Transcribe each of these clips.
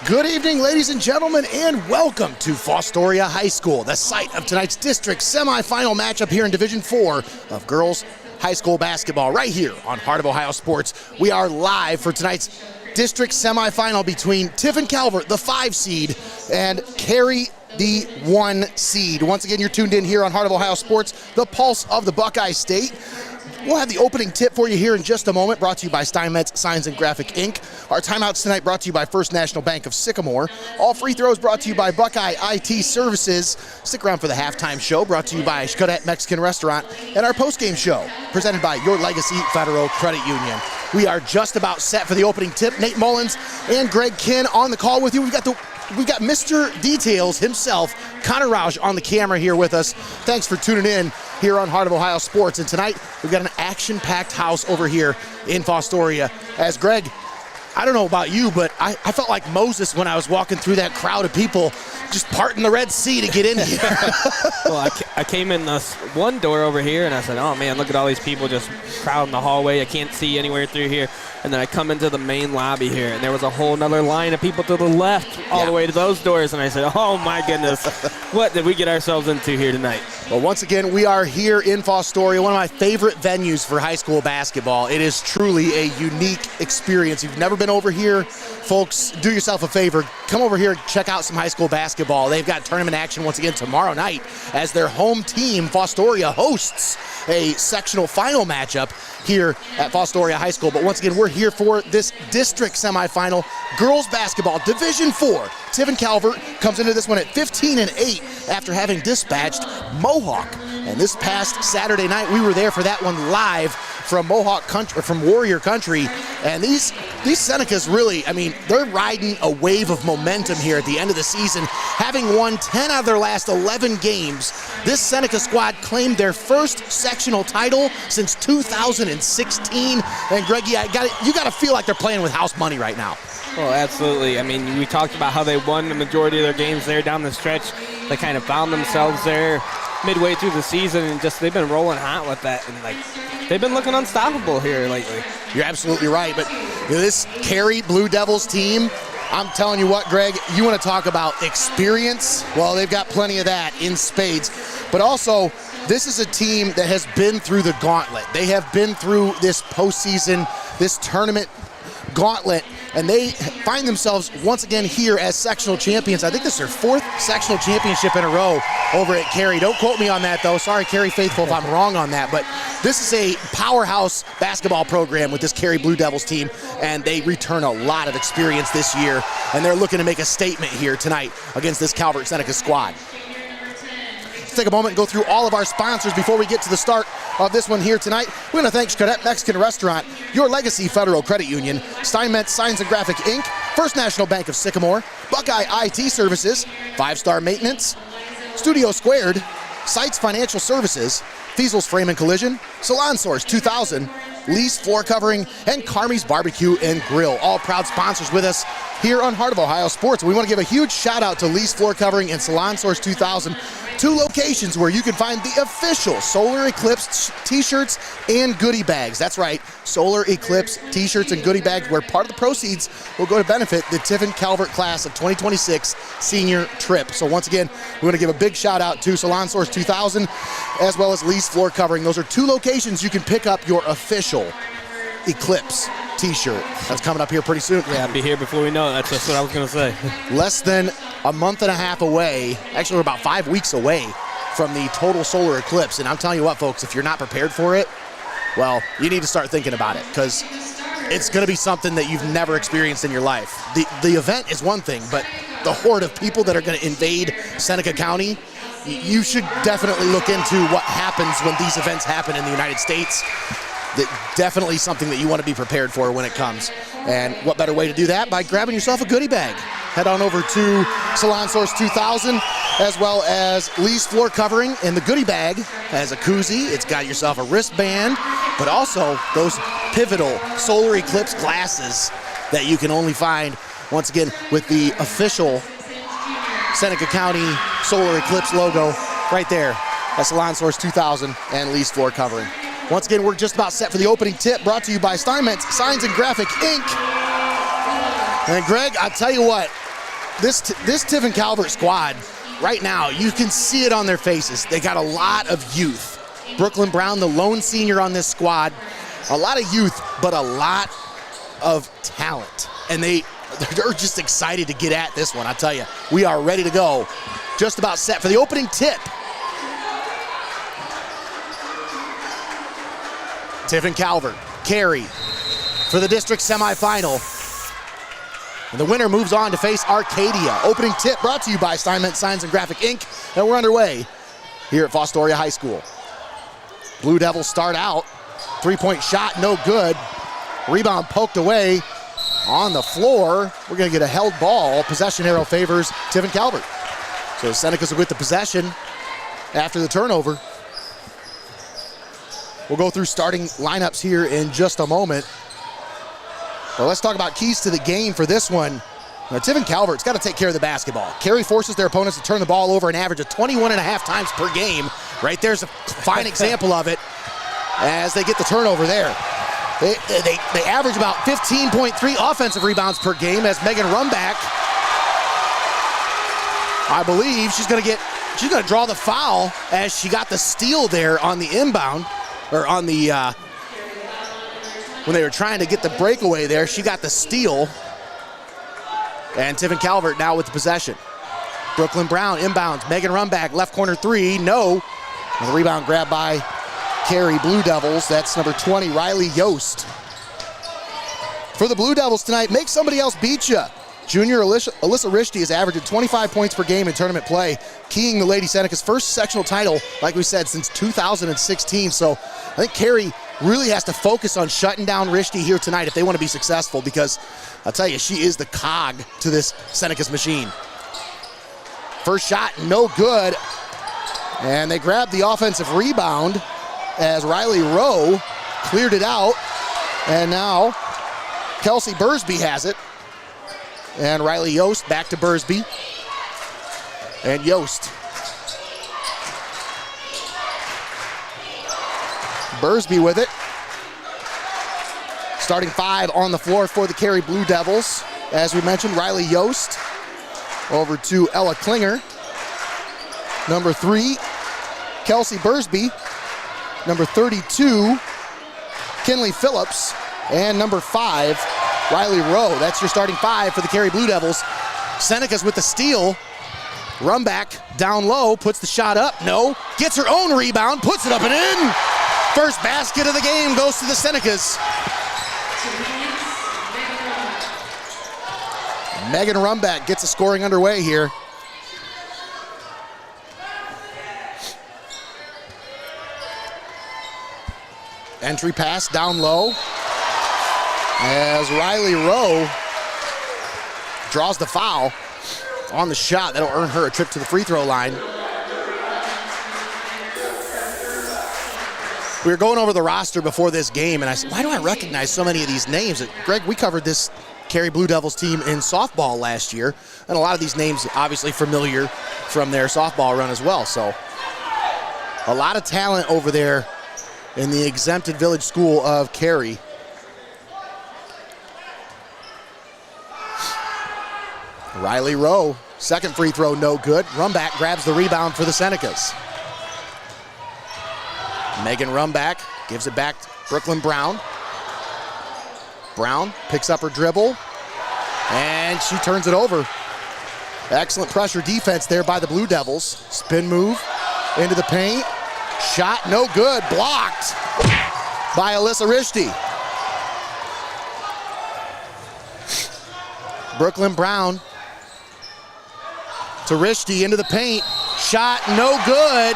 Good evening, ladies and gentlemen, and welcome to Fostoria High School, the site of tonight's district semifinal matchup here in Division 4 of girls high school basketball, right here on Heart of Ohio Sports. We are live for tonight's district semifinal between Tiff and Calvert, the 5 seed, and Carey, the 1 seed. Once again, you're tuned in here on Heart of Ohio Sports, the pulse of the Buckeye State. We'll have the opening tip for you here in just a moment, brought to you by Steinmetz Signs and Graphic Inc. Our timeouts tonight brought to you by First National Bank of Sycamore. All free throws brought to you by Buckeye IT Services. Stick around for the halftime show, brought to you by Xcaret Mexican Restaurant, and our postgame show, presented by Your Legacy Federal Credit Union. We are just about set for the opening tip. Nate Mullins and Greg Kinn on the call with you. We've got Mr. Details himself, Connor Roush, on the camera here with us. Thanks for tuning in here on Heart of Ohio Sports. And tonight, we've got an action-packed house over here in Fostoria. As Greg, I don't know about you, but I felt like Moses when I was walking through that crowd of people just parting the Red Sea to get in here. Well, I came in this one door over here, and I said, oh, man, look at all these people just crowding the hallway. I can't see anywhere through here. And then I come into the main lobby here, and there was a whole nother line of people to the left all the way to those doors. And I said, oh, my goodness, what did we get ourselves into here tonight? Well, once again, we are here in Fostoria, one of my favorite venues for high school basketball. It is truly a unique experience. If you've never been over here, folks, do yourself a favor. Come over here and check out some high school basketball. They've got tournament action once again tomorrow night as their home team, Fostoria, hosts a sectional final matchup here at Fostoria High School. But once again, we're here for this district semifinal, girls basketball, Division 4. Tiff and Calvert comes into this one at 15-8 after having dispatched Mohawk. And this past Saturday night, we were there for that one live from Mohawk country, from Warrior Country. And these Senecas really, I mean, they're riding a wave of momentum here at the end of the season. Having won 10 out of their last 11 games, this Seneca squad claimed their first sectional title since 2016. And Greg, you got to feel like they're playing with house money right now. Well, absolutely. I mean, we talked about how they won the majority of their games there down the stretch. They kind of found themselves there midway through the season, and just they've been rolling hot with that, and they've been looking unstoppable here lately. You're absolutely right, but this Carey Blue Devils team, I'm telling you what, Greg, you want to talk about experience? Well, they've got plenty of that in spades, but also this is a team that has been through the gauntlet. They have been through this postseason, this tournament gauntlet, and they find themselves once again here as sectional champions. I think this is their 4th sectional championship in a row over at Carey. Don't quote me on that, though. Sorry, Carey faithful, if I'm wrong on that. But this is a powerhouse basketball program with this Carey Blue Devils team, and they return a lot of experience this year, and they're looking to make a statement here tonight against this Calvert Senecas squad. Let's take a moment and go through all of our sponsors before we get to the start of this one here tonight. We're going to thank Xcaret Mexican Restaurant, Your Legacy Federal Credit Union, Steinmetz Signs and Graphic Inc., First National Bank of Sycamore, Buckeye IT Services, 5-Star Maintenance, Studio Squared, Seitz Financial Services, Feasel's Frame and Collision, Salon Source 2000, Lee's Floor Covering, and Carmies BBQ and Grill. All proud sponsors with us here on Heart of Ohio Sports. We want to give a huge shout out to Lee's Floor Covering and Salon Source 2000, 2 locations where you can find the official Solar Eclipse t-shirts and goodie bags. That's right, Solar Eclipse t-shirts and goodie bags, where part of the proceeds will go to benefit the Tiff and Calvert class of 2026 senior trip. So once again, we want to give a big shout out to Salon Source 2000 as well as Lee's Floor Covering. Those are 2 locations you can pick up your official Eclipse t-shirt. That's coming up here pretty soon. Yeah, I'll be here before we know it. That's just what I was going to say. Less than a month and a half away, actually we're about 5 weeks away from the total solar eclipse. And I'm telling you what, folks, if you're not prepared for it, well, you need to start thinking about it, because it's going to be something that you've never experienced in your life. The event is one thing, but the horde of people that are going to invade Seneca County, you should definitely look into what happens when these events happen in the United States. Definitely something that you want to be prepared for when it comes. And what better way to do that? By grabbing yourself a goodie bag. Head on over to Salon Source 2000 as well as Lee's Floor Covering. In the goodie bag has a koozie. It's got yourself a wristband, but also those pivotal solar eclipse glasses that you can only find, once again, with the official Seneca County solar eclipse logo right there at Salon Source 2000 and Lee's Floor Covering. Once again, we're just about set for the opening tip, brought to you by Steinmetz Signs and Graphic Inc. And Greg, I'll tell you what, this Tiffin Calvert squad, right now, you can see it on their faces. They got a lot of youth. Brooklyn Brown, the lone senior on this squad. A lot of youth, but a lot of talent. And they're just excited to get at this one. I tell you, we are ready to go. Just about set for the opening tip. Tiffin Calvert, Carey for the district semifinal. And the winner moves on to face Arcadia. Opening tip brought to you by Steinmetz Signs and Graphic Inc. And we're underway here at Fostoria High School. Blue Devils start out. Three-point shot, no good. Rebound poked away on the floor. We're going to get a held ball. Possession arrow favors Tiffin Calvert. So Senecas will get the possession after the turnover. We'll go through starting lineups here in just a moment. Well, let's talk about keys to the game for this one. Now, Tiffin Calvert's got to take care of the basketball. Carey forces their opponents to turn the ball over an average of 21.5 times per game. Right there's a fine example of it as they get the turnover there. They average about 15.3 offensive rebounds per game as Megan Rumback, I believe she's going to draw the foul as she got the steal there on the inbound, or on the, when they were trying to get the breakaway there, she got the steal. And Tiffin Calvert now with the possession. Brooklyn Brown inbounds. Megan Rumback, left corner three, no. And the rebound grabbed by Carey Blue Devils. That's number 20, Riley Yost. For the Blue Devils tonight, make somebody else beat you. Junior Alyssa Rishti is averaging 25 points per game in tournament play, keying the Lady Senecas' first sectional title, like we said, since 2016. So I think Carey really has to focus on shutting down Rishti here tonight if they want to be successful, because I'll tell you, she is the cog to this Senecas machine. First shot, no good. And they grabbed the offensive rebound as Riley Rowe cleared it out. And now Kelsey Bursby has it. And Riley Yost back to Bursby. And Yost. Bursby with it. Starting five on the floor for the Carey Blue Devils. As we mentioned, Riley Yost over to Ella Klinger. Number 3, Kelsey Bursby. Number 32, Kinley Phillips. And number 5, Riley Rowe. That's your starting five for the Carey Blue Devils. Senecas with the steal. Rumback down low, puts the shot up, no. Gets her own rebound, puts it up and in. First basket of the game goes to the Senecas. Megan Rumback gets the scoring underway here. Entry pass down low as Riley Rowe draws the foul on the shot. That'll earn her a trip to the free throw line. We were going over the roster before this game, and I said, why do I recognize so many of these names? Greg, we covered this Carey Blue Devils team in softball last year, and a lot of these names obviously familiar from their softball run as well. So a lot of talent over there in the exempted village school of Carey. Riley Rowe, second free throw, no good. Rumback grabs the rebound for the Senecas. Megan Rumback gives it back to Brooklyn Brown. Brown picks up her dribble, and she turns it over. Excellent pressure defense there by the Blue Devils. Spin move into the paint. Shot no good, blocked by Alyssa Rishti. Brooklyn Brown to Rishti into the paint. Shot no good.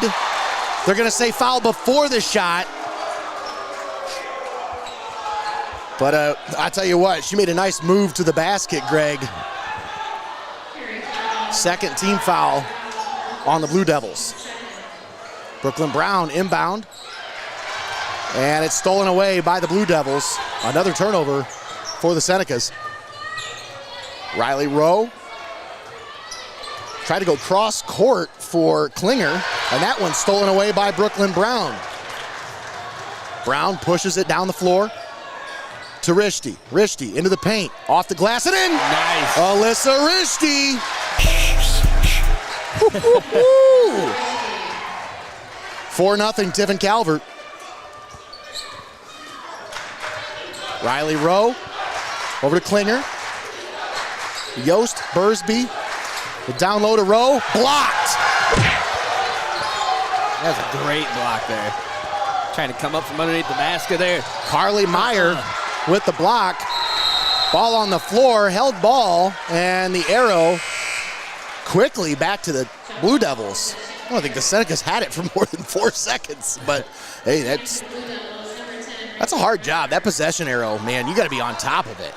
They're going to say foul before the shot. But I tell you what, she made a nice move to the basket, Greg. Second team foul on the Blue Devils. Brooklyn Brown inbound. And it's stolen away by the Blue Devils. Another turnover for the Senecas. Riley Rowe tried to go cross court for Klinger, and that one's stolen away by Brooklyn Brown. Brown pushes it down the floor to Rishti. Rishti into the paint, off the glass and in. Nice. Alyssa Rishti 4-0 Tiffin Calvert. Riley Rowe over to Klinger. Yost, Bursby, the down low to Rowe, blocked. That's a great block there. Trying to come up from underneath the basket there. Carly Meyer with the block. Ball on the floor, held ball, and the arrow quickly back to the Blue Devils. I don't think the Senecas had it for more than 4 seconds, but hey, that's a hard job. That possession arrow, man, you got to be on top of it.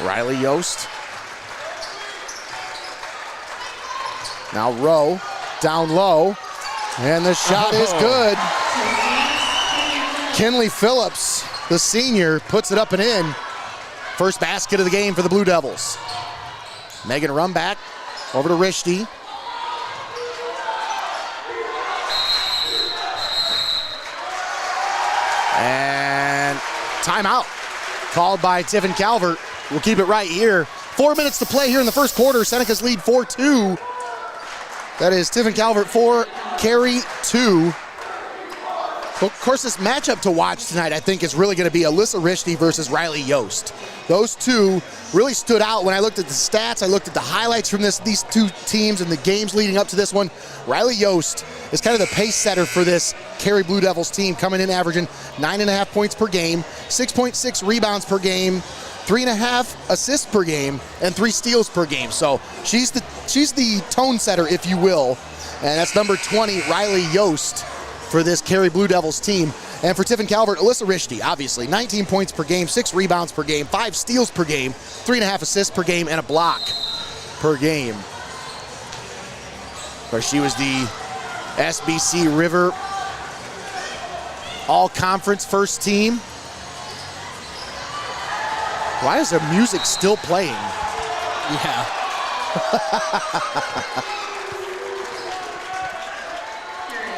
Riley Yost. Now Rowe, down low, and the shot is good. Kinley Phillips, the senior, puts it up and in. First basket of the game for the Blue Devils. Megan Rumback over to Rishti. And timeout called by Tiffin Calvert. We'll keep it right here. 4 minutes to play here in the first quarter. Senecas lead 4-2. That is Tiffin Calvert 4, Carey 2. Of course, this matchup to watch tonight, I think, is really going to be Alyssa Rishti versus Riley Yost. Those two really stood out when I looked at the stats. I looked at the highlights from these two teams and the games leading up to this one. Riley Yost is kind of the pace setter for this Carey Blue Devils team, coming in averaging 9.5 points per game, 6.6 rebounds per game, 3.5 assists per game, and 3 steals per game. So she's the tone setter, if you will. And that's number 20, Riley Yost, for this Carey Blue Devils team. And for Tiffin Calvert, Alyssa Rishti, obviously, 19 points per game, 6 rebounds per game, 5 steals per game, 3.5 assists per game, and a block per game. Of course, she was the SBC River All-Conference first team. Why is their music still playing? Yeah.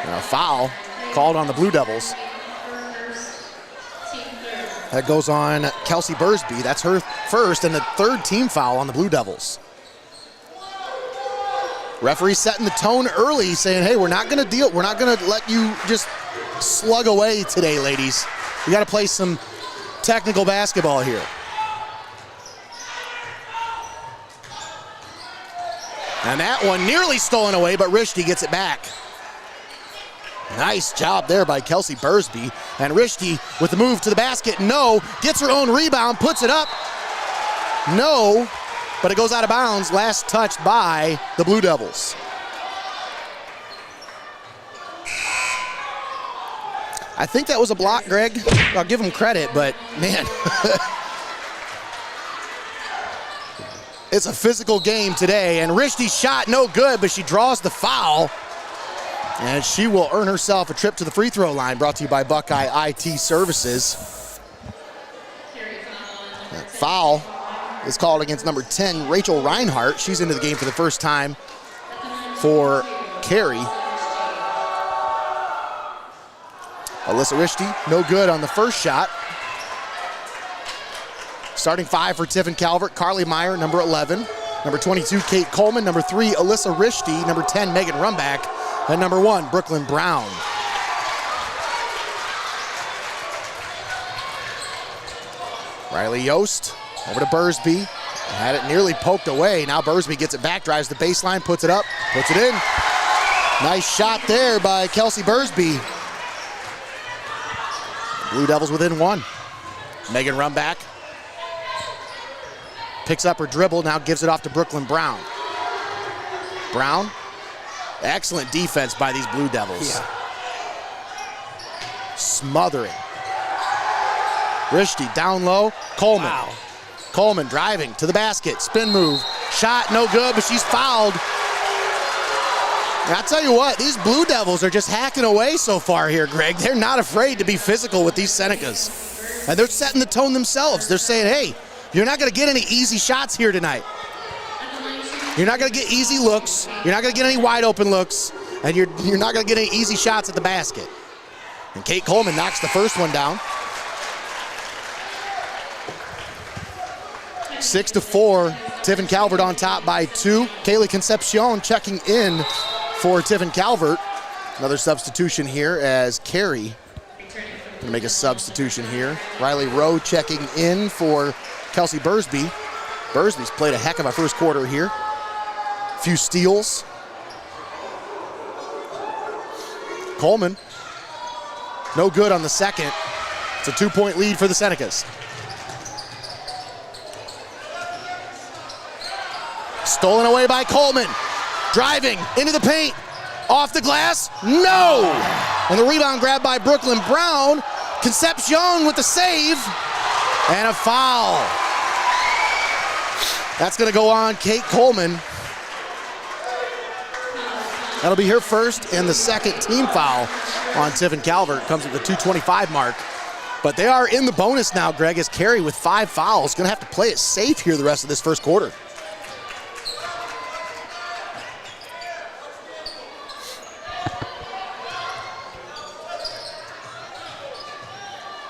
A foul called on the Blue Devils. That goes on Kelsey Bursby. That's her first and the third team foul on the Blue Devils. Referee setting the tone early, saying, hey, we're not going to let you just slug away today, ladies. We got to play some technical basketball here. And that one nearly stolen away, but Rishti gets it back. Nice job there by Kelsey Bursby. And Rishti with the move to the basket. No. Gets her own rebound. Puts it up. No. But it goes out of bounds. Last touched by the Blue Devils. I think that was a block, Greg. I'll give him credit, but man. It's a physical game today. And Rishti's shot no good, but she draws the foul. And she will earn herself a trip to the free throw line, brought to you by Buckeye IT Services. That foul is called against number 10, Rachel Reinhart. She's into the game for the first time for Carey. Alyssa Rishti, no good on the first shot. Starting 5 for Tiffin Calvert, Carly Meyer, number 11. Number 22, Kate Coleman. Number 3, Alyssa Rishti. Number 10, Megan Rumback. And number 1, Brooklyn Brown. Riley Yost over to Bursby. Had it nearly poked away. Now Bursby gets it back, drives the baseline, puts it up, puts it in. Nice shot there by Kelsey Bursby. Blue Devils within 1. Megan Rumback picks up her dribble, now gives it off to Brooklyn Brown. Brown. Excellent defense by these Blue Devils. Yeah. Smothering. Rishti down low. Coleman. Wow. Coleman driving to the basket. Spin move. Shot no good, but she's fouled. And I'll tell you what, these Blue Devils are just hacking away so far here, Greg. They're not afraid to be physical with these Senecas. And they're setting the tone themselves. They're saying, hey, you're not going to get any easy shots here tonight. You're not going to get easy looks. You're not going to get any wide open looks. And you're not going to get any easy shots at the basket. And Kate Coleman knocks the first one down. 6-4. Tiffin Calvert on top by 2. Kaylee Concepcion checking in for Tiffin Calvert. Another substitution here as Carey gonna make a substitution here. Riley Rowe checking in for Kelsey Bursby. Bursby's played a heck of a first quarter here. A few steals. Coleman, no good on the second. It's a 2-point lead for the Senecas. Stolen away by Coleman. Driving into the paint. Off the glass, no! And the rebound grab by Brooklyn Brown. Concepcion with the save. And a foul. That's gonna go on Kate Coleman. That'll be her first and the second team foul on Tiffin Calvert. Comes at the 2:25 mark. But they are in the bonus now, Greg, as Carey with 5 fouls. Gonna have to play it safe here the rest of this first quarter.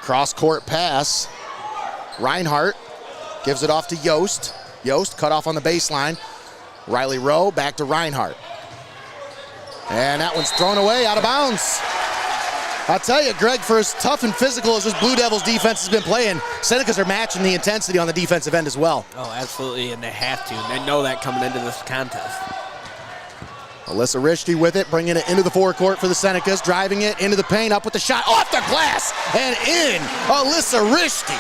Cross-court pass. Reinhardt gives it off to Yost. Yost cut off on the baseline. Riley Rowe back to Reinhardt. And that one's thrown away, out of bounds. I'll tell you, Greg, for as tough and physical as this Blue Devils defense has been playing, Senecas are matching the intensity on the defensive end as well. Oh, absolutely, and they have to. They know that coming into this contest. Alyssa Rishti with it, bringing it into the forecourt for the Senecas, driving it into the paint, up with the shot, off the glass, and in, Alyssa Rishti.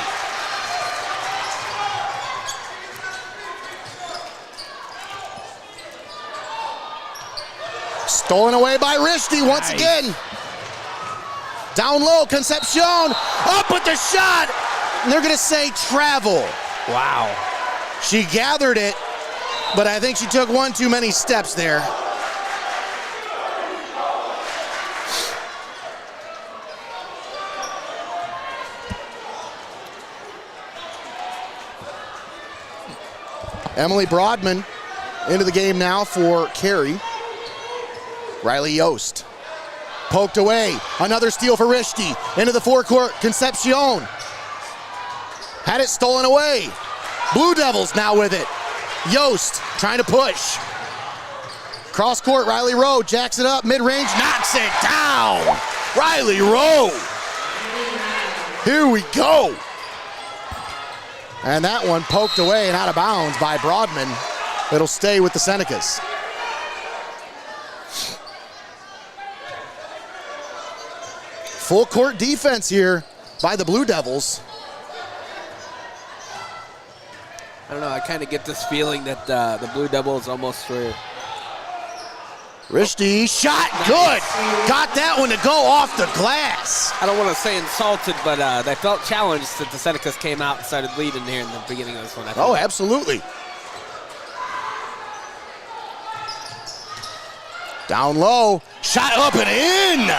Stolen away by Rishti once again. Down low, Concepcion, up with the shot, and they're gonna say travel. Wow. She gathered it, but I think she took one too many steps there. Emily Broadman into the game now for Carey. Riley Yost. Poked away. Another steal for Rishti. Into the forecourt. Concepcion. Had it stolen away. Blue Devils now with it. Yost trying to push. Cross court. Riley Rowe jacks it up. Mid-range. Knocks it down. Riley Rowe. Here we go. And that one poked away and out of bounds by Broadman. It'll stay with the Senecas. Full court defense here by the Blue Devils. I don't know, I kind of get this feeling that the Blue Devils almost were... Rishti, shot, good. Got that one to go off the glass. I don't want to say insulted, but they felt challenged that the Senecas came out and started leading here in the beginning of this one. Oh, absolutely. Down low, shot up and in.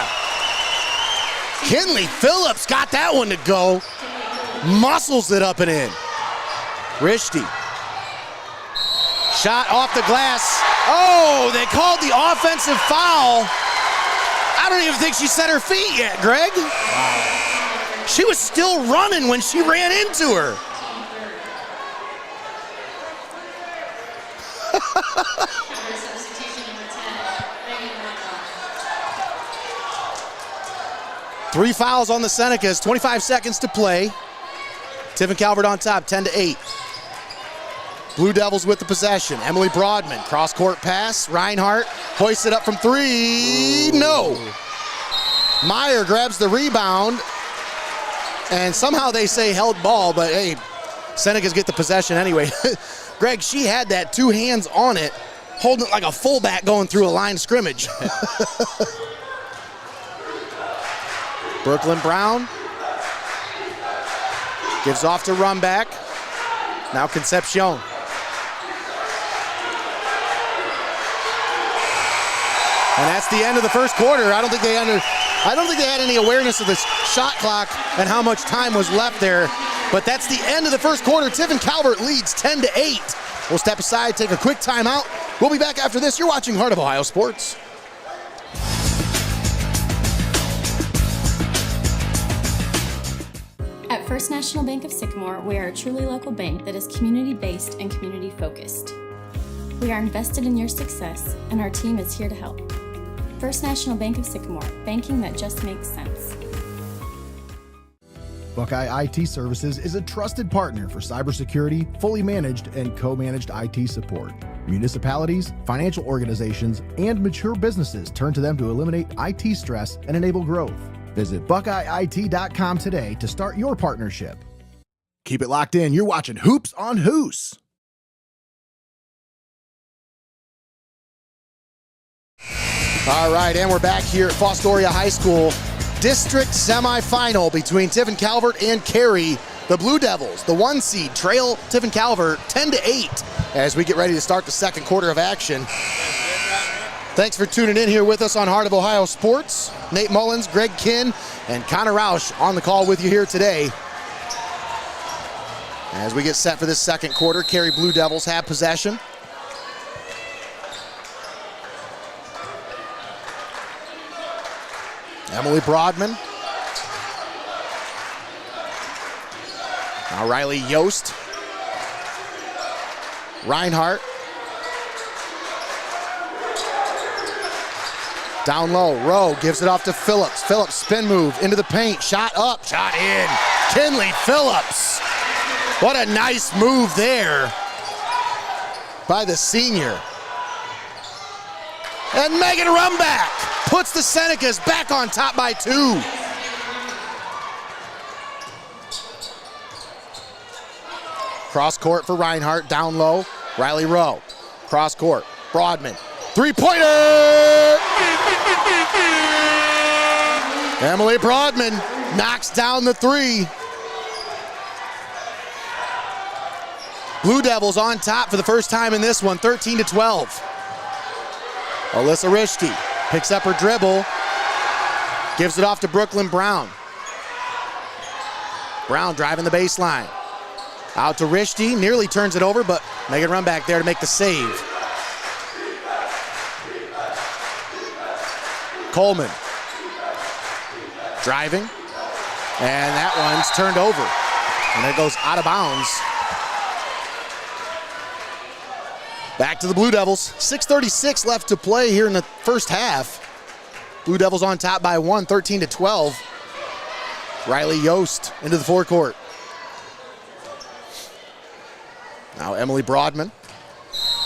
Kinley Phillips got that one to go. Muscles it up and in. Rishti. Shot off the glass. Oh, they called the offensive foul. I don't even think she set her feet yet, Greg. Wow. She was still running when she ran into her. Three fouls on the Senecas, 25 seconds to play. Tiffin Calvert on top, 10-8. Blue Devils with the possession. Emily Broadman, cross-court pass. Reinhardt hoists it up from 3. Ooh. No. Meyer grabs the rebound. And somehow they say held ball, but hey, Senecas get the possession anyway. Greg, she had that 2 hands on it, holding it like a fullback going through a line scrimmage. Brooklyn Brown gives off to Rumback. Now Concepcion. And that's the end of the first quarter. I don't think they had any awareness of the shot clock and how much time was left there. But that's the end of the first quarter. Tiffin Calvert leads 10-8. We'll step aside, take a quick timeout. We'll be back after this. You're watching Heart of Ohio Sports. At First National Bank of Sycamore, we are a truly local bank that is community-based and community-focused. We are invested in your success, and our team is here to help. First National Bank of Sycamore, banking that just makes sense. Buckeye IT Services is a trusted partner for cybersecurity, fully managed and co-managed IT support. Municipalities, financial organizations, and mature businesses turn to them to eliminate IT stress and enable growth. Visit BuckeyeIT.com today to start your partnership. Keep it locked in. You're watching Hoops on Hoos. All right, and we're back here at Fostoria High School. District Semifinal between Tiffin Calvert and Carey. The Blue Devils, the 1 seed, trail Tiffin Calvert 10-8 as we get ready to start the second quarter of action. Thanks for tuning in here with us on Heart of Ohio Sports. Nate Mullins, Greg Kinn, and Connor Roush on the call with you here today. As we get set for this second quarter, Carey Blue Devils have possession. Emily Broadman. Now Riley Yost. Reinhardt. Down low, Rowe gives it off to Phillips. Phillips spin move into the paint, shot up, shot in. Kinley Phillips. What a nice move there by the senior. And Megan Rumback puts the Senecas back on top by 2. Cross court for Reinhardt, down low, Riley Rowe. Cross court, Broadman, three-pointer! Emily Broadman knocks down the 3. Blue Devils on top for the first time in this one, 13-12. Alyssa Rishke picks up her dribble, gives it off to Brooklyn Brown. Brown driving the baseline. Out to Rishke, nearly turns it over, but Megan Rumback there to make the save. Coleman driving, and that one's turned over, and it goes out of bounds. Back to the Blue Devils. 6:36 left to play here in the first half. Blue Devils on top by 1, 13-12. Riley Yost into the forecourt. Now Emily Broadman,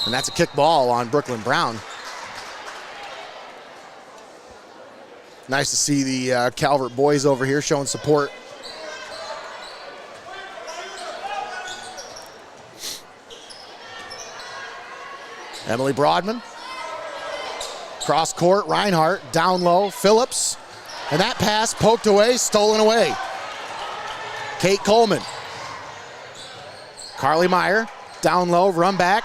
and that's a kick ball on Brooklyn Brown. Nice to see the Calvert boys over here showing support. Emily Broadman. Cross court, Reinhardt, down low, Phillips. And that pass poked away, stolen away. Kate Coleman. Carly Meyer, down low, run back.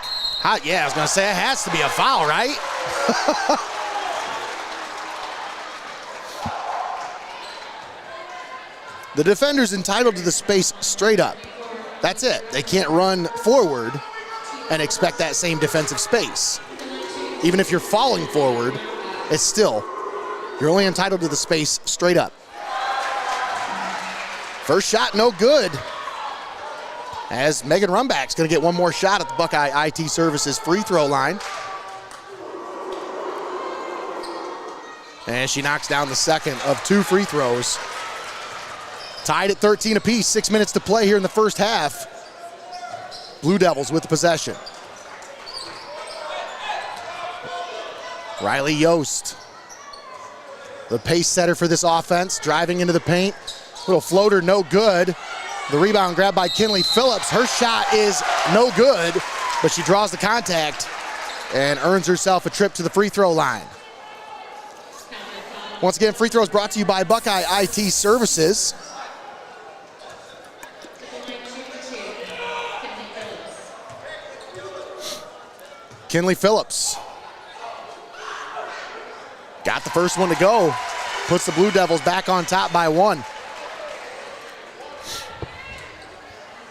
Yeah, I was gonna say it has to be a foul, right? The defender's entitled to the space straight up. That's it. They can't run forward and expect that same defensive space. Even if you're falling forward, it's still, you're only entitled to the space straight up. First shot, no good. As Megan Rumback's gonna get one more shot at the Buckeye IT Services free throw line. And she knocks down the second of 2 free throws. Tied at 13 apiece, 6 minutes to play here in the first half. Blue Devils with the possession. Riley Yost, the pace setter for this offense, driving into the paint. Little floater, no good. The rebound grabbed by Kinley Phillips. Her shot is no good, but she draws the contact and earns herself a trip to the free throw line. Once again, free throws brought to you by Buckeye IT Services. Kinley Phillips got the first one to go. Puts the Blue Devils back on top by 1.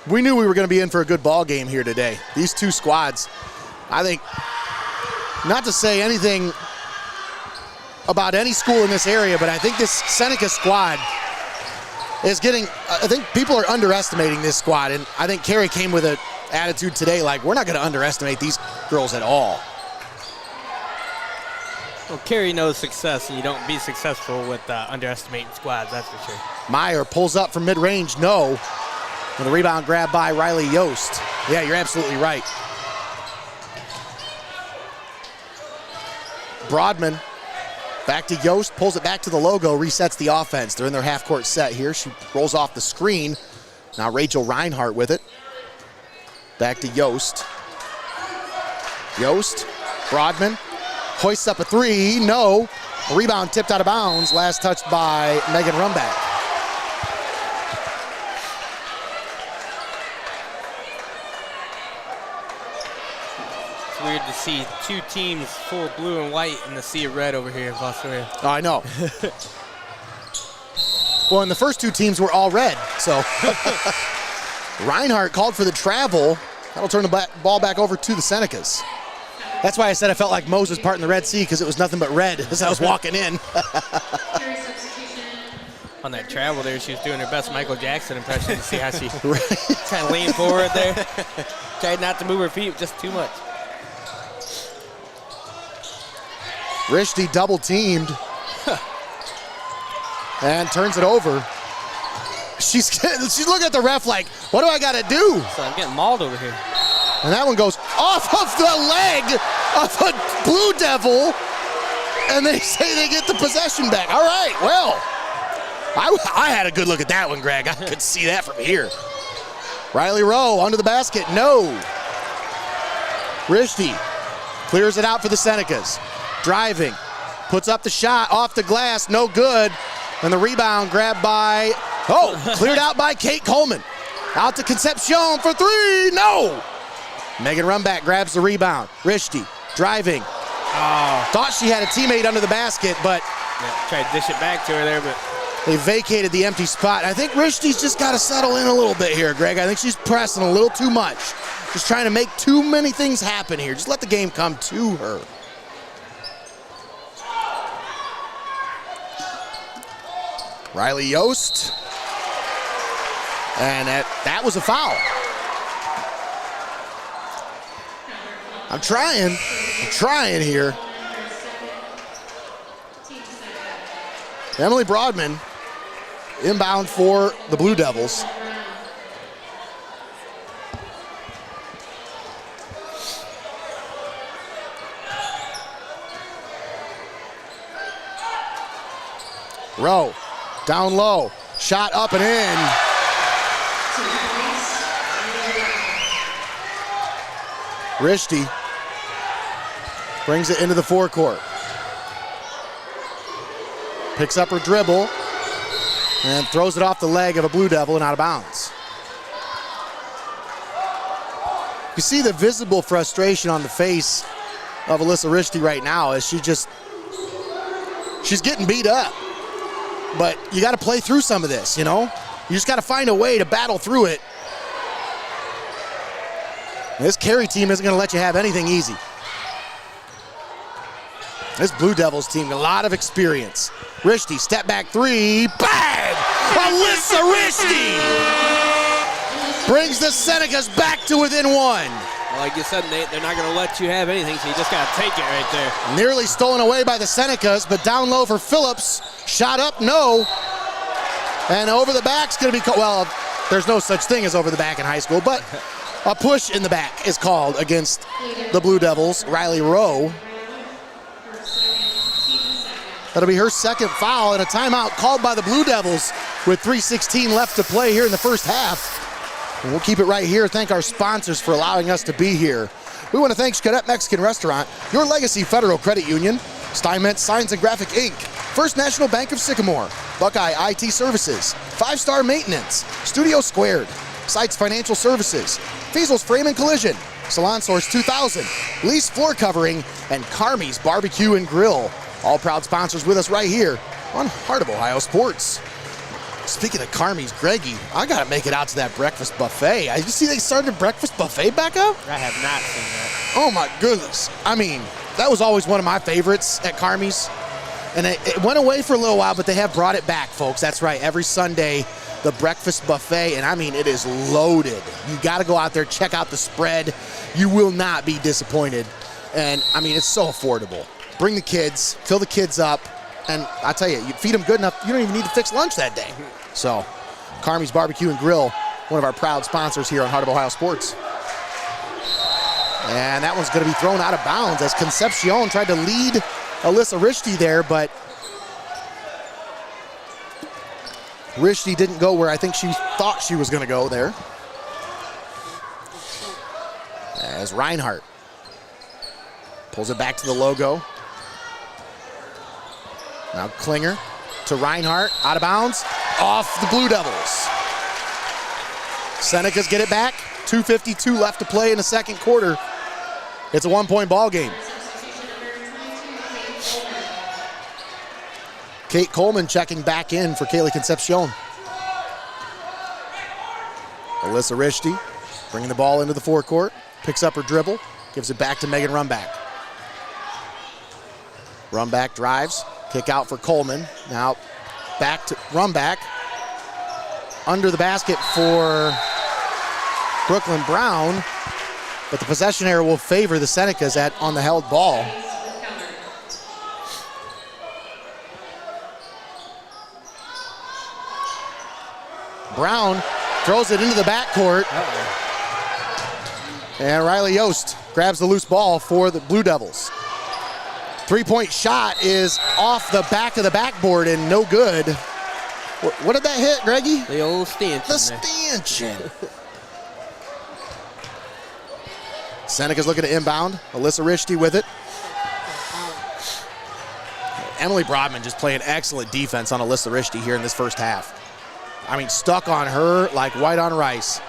We knew we were going to be in for a good ball game here today. These two squads, I think, not to say anything about any school in this area, but I think this Seneca squad is getting, I think people are underestimating this squad, and I think Carey came with an attitude today like, we're not going to underestimate these girls at all. Well, Carey knows success, and you don't be successful with underestimating squads, that's for sure. Meyer pulls up from mid-range, no. And the rebound grab by Riley Yost. Yeah, you're absolutely right. Broadman back to Yost, pulls it back to the logo, resets the offense. They're in their half-court set here. She rolls off the screen. Now Rachel Reinhart with it. Back to Yost. Yost, Broadman, hoists up a three, no. A rebound tipped out of bounds, last touched by Megan Rumback. It's weird to see two teams full of blue and white in the sea of red over here in Fostoria. Oh, I know. Well, and the first two teams were all red, so. Reinhart called for the travel. That'll turn the ball back over to the Senecas. That's why I said I felt like Moses parting the Red Sea, because it was nothing but red as I was walking in. On that travel there, she was doing her best Michael Jackson impression to see how she kind of leaned forward there. Tried not to move her feet just too much. Rishti double teamed and turns it over. She's looking at the ref like, what do I got to do? So I'm getting mauled over here. And that one goes off of the leg of a Blue Devil, and they say they get the possession back. All right, well, I had a good look at that one, Greg. I could see that from here. Riley Rowe under the basket, no. Rishti clears it out for the Senecas. Driving, puts up the shot off the glass, no good. And the rebound grabbed by, cleared out by Kate Coleman. Out to Concepcion for three, no. Megan Rumback grabs the rebound. Rishti driving. Thought she had a teammate under the basket, but tried to dish it back to her there, but they vacated the empty spot. I think Rishti's just got to settle in a little bit here, Greg. I think she's pressing a little too much. Just trying to make too many things happen here. Just let the game come to her. Riley Yost. And that was a foul. I'm trying here. Emily Broadman inbound for the Blue Devils. Rowe, down low, shot up and in. Rishti brings it into the forecourt. Picks up her dribble and throws it off the leg of a Blue Devil and out of bounds. You see the visible frustration on the face of Alyssa Rishti right now as she's getting beat up. But you got to play through some of this, you know? You just got to find a way to battle through it. This Carey team isn't going to let you have anything easy. This Blue Devils team, a lot of experience. Rishti, step back three, bang! Alyssa Rishti brings the Senecas back to within one. Well, like you said, Nate, they're not going to let you have anything, so you just got to take it right there. Nearly stolen away by the Senecas, but down low for Phillips. Shot up, no. And over the back's going to be called. Well, there's no such thing as over the back in high school, but a push in the back is called against the Blue Devils. Riley Rowe. That'll be her second foul and a timeout called by the Blue Devils with 3:16 left to play here in the first half. And we'll keep it right here. Thank our sponsors for allowing us to be here. We want to thank Xcaret Mexican Restaurant, Your Legacy Federal Credit Union, Steinmetz Signs and Graphic Inc., First National Bank of Sycamore, Buckeye IT Services, 5-Star Maintenance, Studio Squared, Seitz Financial Services, Feasel's Frame and Collision, Salon Source 2000, Lease Floor Covering, and Carmies BBQ and Grill. All proud sponsors with us right here on Heart of Ohio Sports. Speaking of Carmies, Greggy, I got to make it out to that breakfast buffet. You see they started breakfast buffet back up? I have not seen that. Oh my goodness. I mean, that was always one of my favorites at Carmies. And it went away for a little while, but they have brought it back, folks. That's right. Every Sunday, the breakfast buffet, and I mean, it is loaded. You got to go out there, check out the spread. You will not be disappointed. And I mean, it's so affordable. Bring the kids, fill the kids up, and I tell you, you feed them good enough, you don't even need to fix lunch that day. So, Carmies BBQ Grill, one of our proud sponsors here on Heart of Ohio Sports. And that one's going to be thrown out of bounds as Concepcion tried to lead Alyssa Rishti there, but Rishti didn't go where I think she thought she was going to go there. As Reinhardt pulls it back to the logo. Now Klinger to Reinhardt, out of bounds, off the Blue Devils. Senecas get it back, 2:52 left to play in the second quarter. It's a 1-point ball game. Kate Coleman checking back in for Kaylee Concepcion. Alyssa Rishti bringing the ball into the forecourt, picks up her dribble, gives it back to Megan Rumback. Rumback drives, kick out for Coleman. Now back to Rumback. Under the basket for Brooklyn Brown, but the possession error will favor the Senecas on the held ball. Brown throws it into the backcourt. And Riley Yost grabs the loose ball for the Blue Devils. Three-point shot is off the back of the backboard and no good. What did that hit, Greggy? The old stanchion. The stanchion. Seneca's looking to inbound. Alyssa Rishti with it. Emily Brodman just playing excellent defense on Alyssa Rishti here in this first half. I mean, stuck on her like white on rice.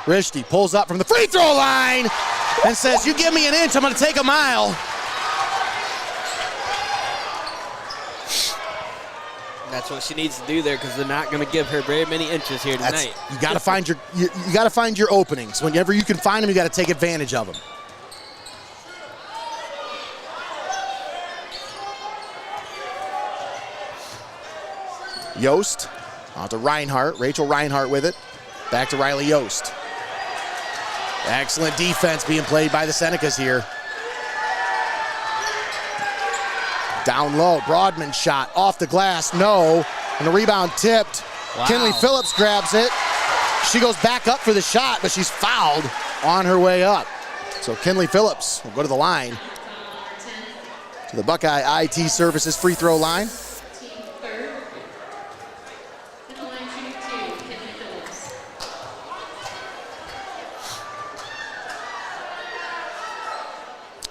Rishti pulls up from the free throw line and says, you give me an inch, I'm going to take a mile. That's what she needs to do there because they're not going to give her very many inches here tonight. You got to find your you got to find your openings. Whenever you can find them, you got to take advantage of them. Yost on to Reinhardt. Rachel Reinhardt with it. Back to Riley Yost. Excellent defense being played by the Senecas here. Down low, Brodman shot off the glass, no. And the rebound tipped. Wow. Kinley Phillips grabs it. She goes back up for the shot, but she's fouled on her way up. So Kinley Phillips will go to the line. To the Buckeye IT Services free throw line.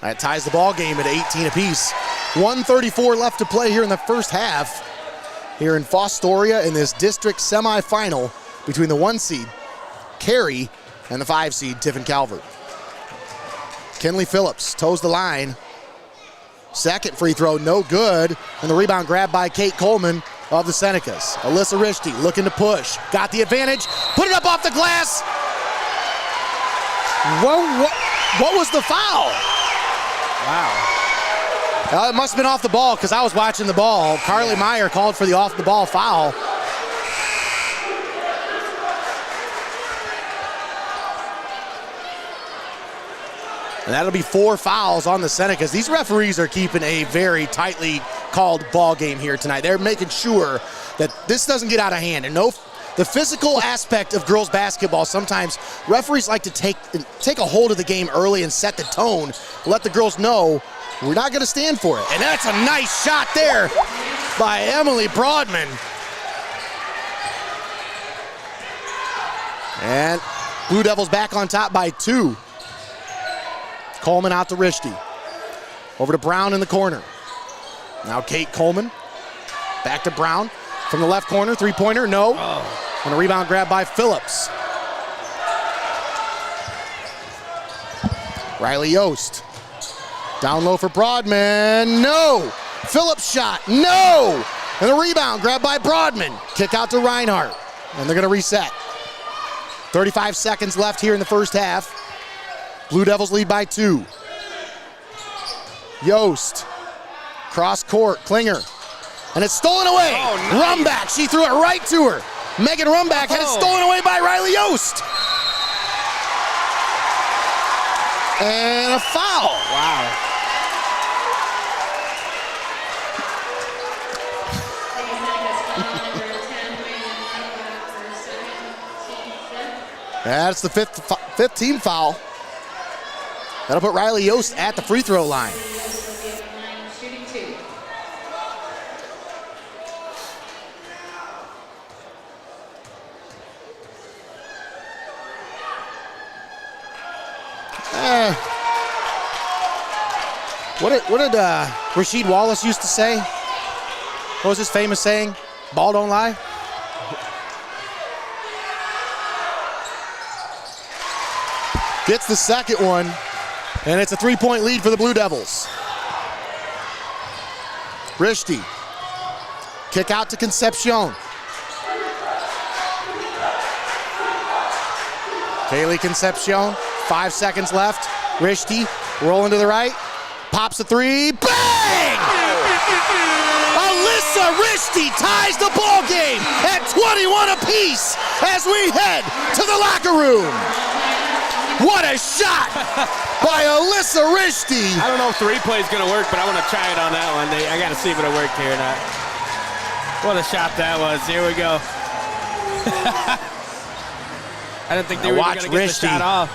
That ties the ball game at 18 apiece. 1:34 left to play here in the first half. Here in Fostoria in this district semifinal between the 1 seed, Carey, and the 5 seed, Tiffin Calvert. Kinley Phillips toes the line. Second free throw, no good. And the rebound grabbed by Kate Coleman of the Senecas. Alyssa Rishti looking to push. Got the advantage, put it up off the glass. Whoa, what was the foul? Wow. It must have been off the ball because I was watching the ball. Carly Meyer called for the off-the-ball foul. And that'll be 4 fouls on the Senecas. These referees are keeping a very tightly called ball game here tonight. They're making sure that this doesn't get out of hand. And the physical aspect of girls basketball, sometimes referees like to take a hold of the game early and set the tone, let the girls know we're not going to stand for it. And that's a nice shot there by Emily Brodman. And Blue Devils back on top by 2. Coleman out to Rishti. Over to Brown in the corner. Now Kate Coleman. Back to Brown from the left corner. Three-pointer, no. Oh. And a rebound grab by Phillips. Riley Yost. Down low for Brodman, no! Phillips shot, no! And the rebound grabbed by Brodman. Kick out to Reinhardt, and they're gonna reset. 35 seconds left here in the first half. Blue Devils lead by 2. Yost, cross court, Klinger. And it's stolen away. Oh, nice. Rumback, she threw it right to her. Megan Rumback had it stolen away by Riley Yost. And a foul. Wow. That's the fifth team foul. That'll put Riley Yost at the free throw line. What did Rasheed Wallace used to say? What was his famous saying? Ball don't lie? Gets the second one, and it's a 3-point lead for the Blue Devils. Rishti, kick out to Concepcion. Kaylee Concepcion, 5 seconds left. Rishti, rolling to the right, pops a three, bang! Alyssa Rishti ties the ball game at 21 apiece as we head to the locker room. What a shot by Alyssa Rishti. I don't know if the replay is going to work, but I want to try it on that one. I got to see if it'll work here or not. What a shot that was. Here we go. I didn't think they were going to get the shot off.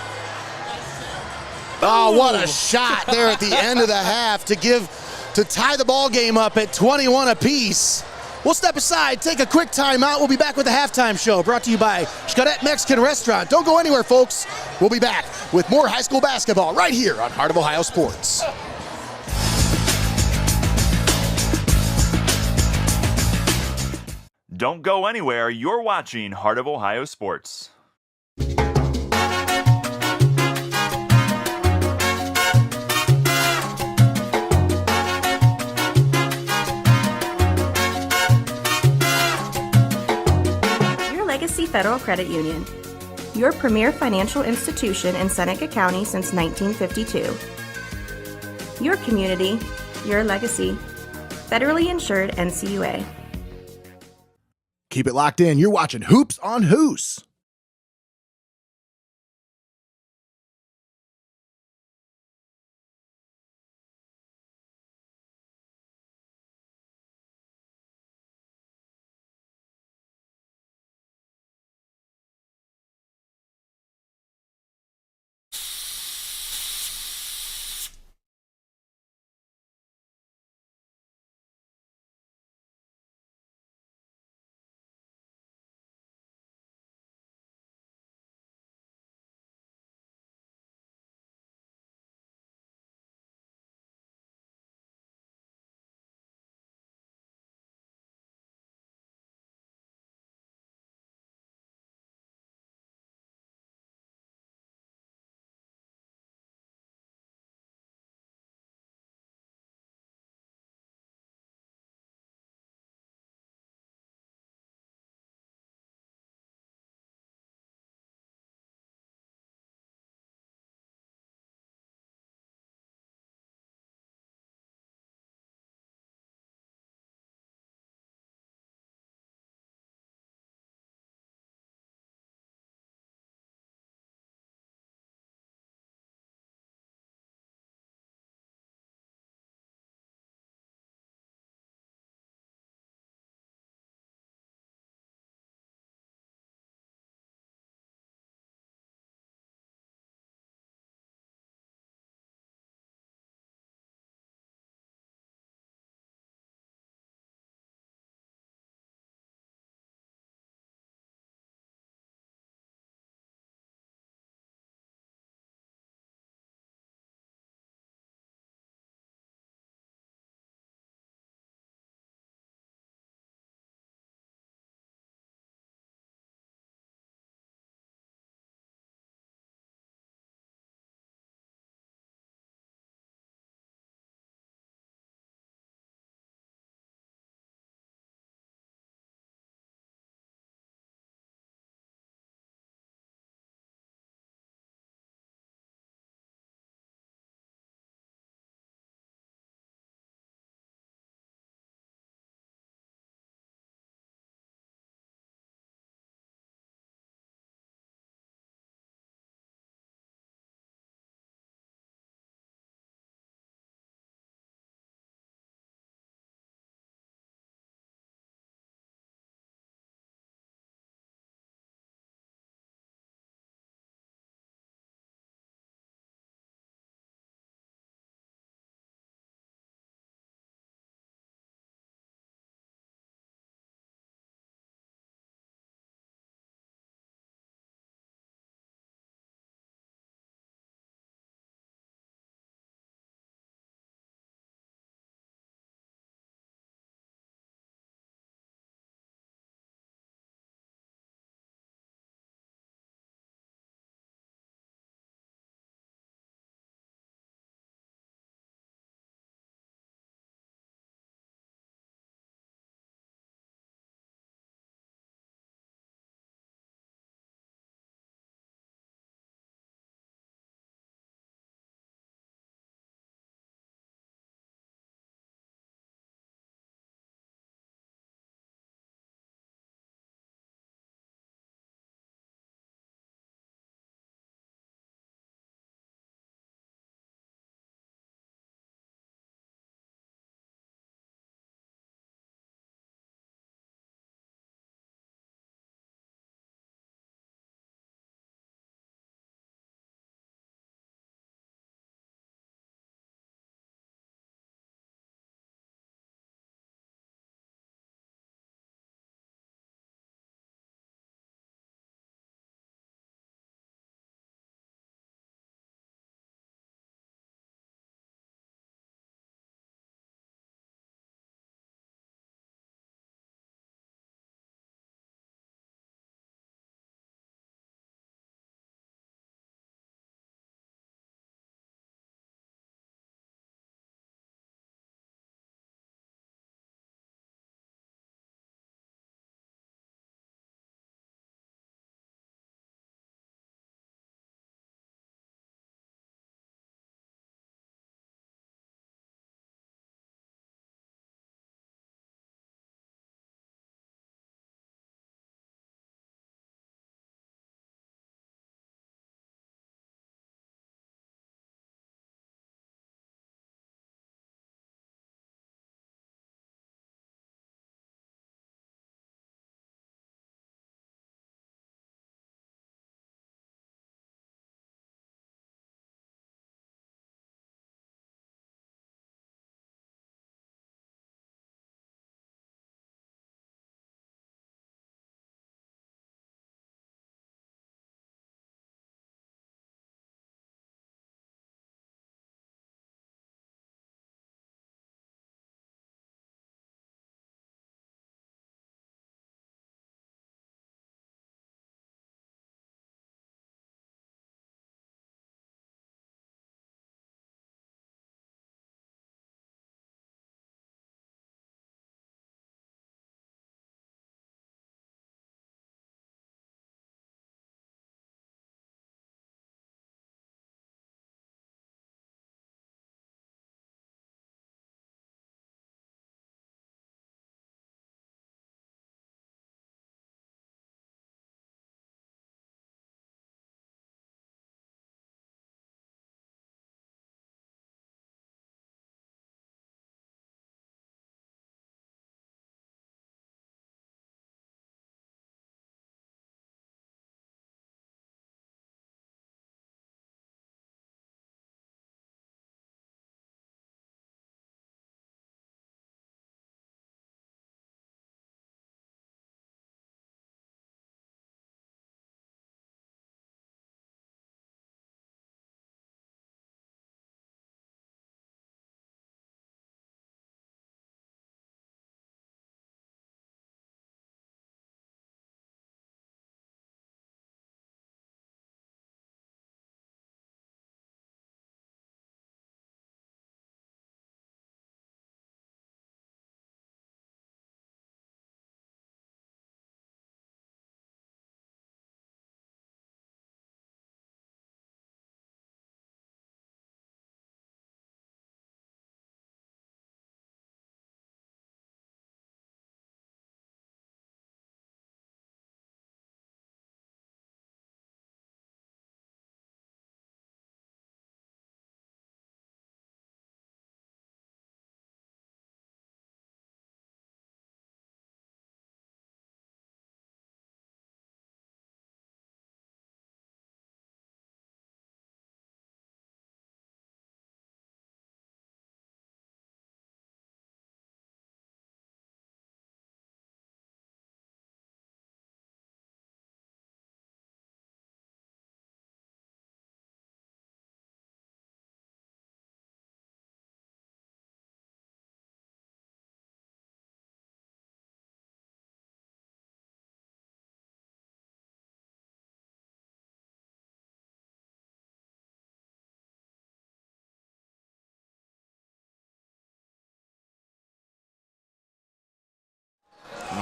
Oh, what a shot there at the end of the half to tie the ball game up at 21 apiece. We'll step aside, take a quick timeout. We'll be back with the halftime show brought to you by Xcaret Mexican Restaurant. Don't go anywhere, folks. We'll be back with more high school basketball right here on Heart of Ohio Sports. Don't go anywhere. You're watching Heart of Ohio Sports. Legacy Federal Credit Union, your premier financial institution in Seneca County since 1952. Your community, your legacy. Federally insured NCUA. Keep it locked in. You're watching Hoops on Hoos.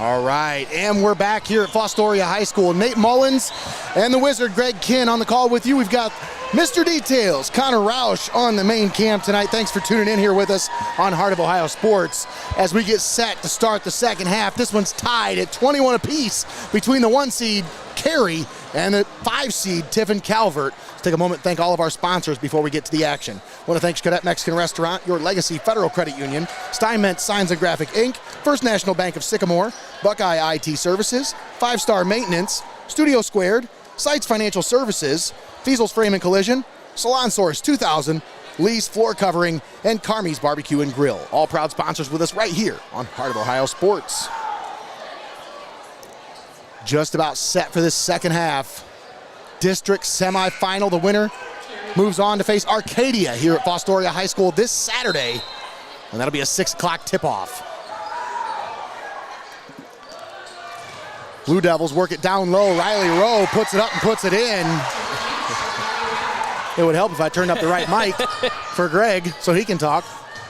All right, and we're back here at Fostoria High School. Nate Mullins and the Wizard Greg Kinn on the call with you. We've got Mr. Details, Connor Roush on the main cam tonight. Thanks for tuning in here with us on Heart of Ohio Sports as we get set to start the second half. This one's tied at 21 apiece between the 1 seed Carey and the 5 seed Tiffin Calvert. Let's take a moment to thank all of our sponsors before we get to the action. I want to thank Xcaret Mexican Restaurant, Your Legacy Federal Credit Union, Steinmetz Signs and Graphic Inc., First National Bank of Sycamore, Buckeye IT Services, 5 Star Maintenance, Studio Squared, Seitz Financial Services, Feasel's Frame and Collision, Salon Source 2000, Lee's Floor Covering, and Carmies BBQ and Grill. All proud sponsors with us right here on Heart of Ohio Sports. Just about set for this second half. District Semifinal, the winner moves on to face Arcadia here at Fostoria High School this Saturday, and that'll be a 6 o'clock tip-off. Blue Devils work it down low. Riley Rowe puts it up and puts it in. It would help if I turned up the right mic for Greg so he can talk.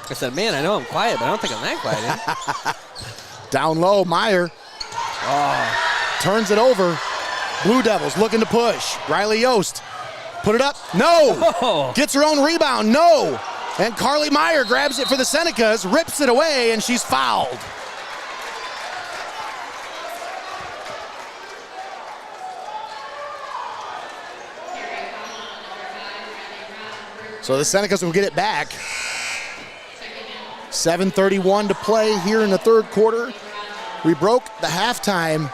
I said, man, I know I'm quiet, but I don't think I'm that quiet. Down low, Meyer turns it over. Blue Devils looking to push. Riley Yost, put it up, no! Oh. Gets her own rebound, no! And Carly Meyer grabs it for the Senecas, rips it away, and she's fouled. So the Senecas will get it back. 7:31 to play here in the third quarter. We broke the halftime,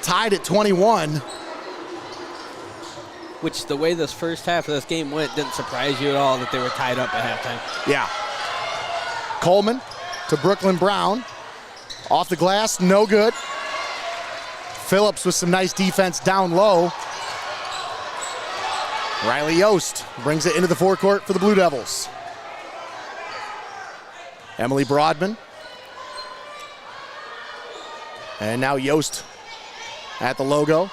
tied at 21. Which, the way this first half of this game went, didn't surprise you at all that they were tied up at halftime. Yeah. Coleman to Brooklyn Brown. Off the glass, no good. Phillips with some nice defense down low. Riley Yost brings it into the forecourt for the Blue Devils. Emily Broadman. And now Yost at the logo.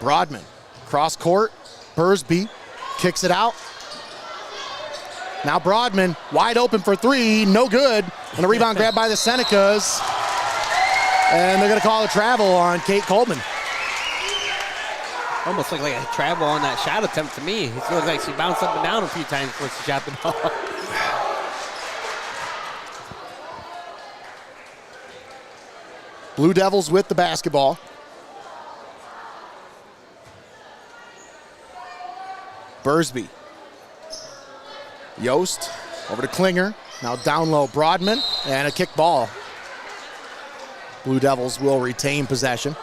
Broadman, cross court. Bursby kicks it out. Now Broadman, wide open for 3, no good. And a rebound grab by the Senecas. And they're going to call a travel on Kate Coleman. Almost looked like a travel on that shot attempt to me. It looked like she bounced up and down a few times before she shot the ball. Blue Devils with the basketball. Bursby. Yost over to Klinger. Now down low, Broadman, and a kick ball. Blue Devils will retain possession.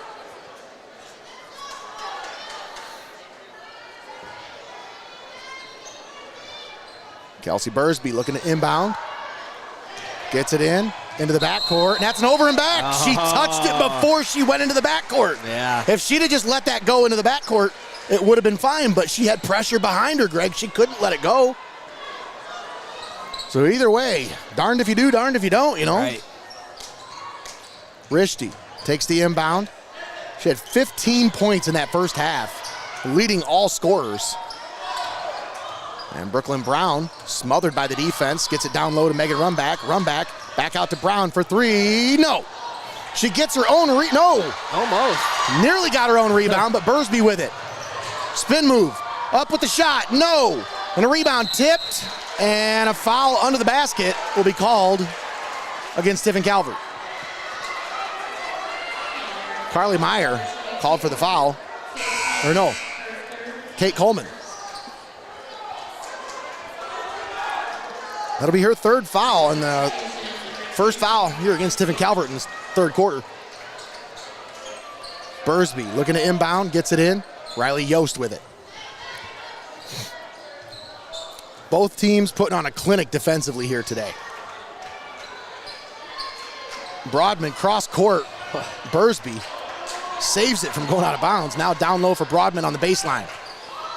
Kelsey Bursby looking to inbound. Gets it into the backcourt, and that's an over and back. She touched it before she went into the backcourt. Yeah. If she'd have just let that go into the backcourt, it would have been fine, but she had pressure behind her, Greg. She couldn't let it go. So either way, darned if you do, darned if you don't, you know? Right. Rishti takes the inbound. She had 15 points in that first half, leading all scorers. And Brooklyn Brown, smothered by the defense, gets it down low to Megan Runback, back out to Brown for 3, no. She gets her own, no. Almost. Nearly got her own rebound, but Bursby with it. Spin move, up with the shot, no. And a rebound tipped, and a foul under the basket will be called against Tiffin Calvert. Carly Meyer called for the foul. Or no, Kate Coleman. That'll be her third foul, and the first foul here against Tiffin Calvert in this third quarter. Bursby looking to inbound, gets it in. Riley Yost with it. Both teams putting on a clinic defensively here today. Broadman cross court. Bursby saves it from going out of bounds. Now down low for Broadman on the baseline.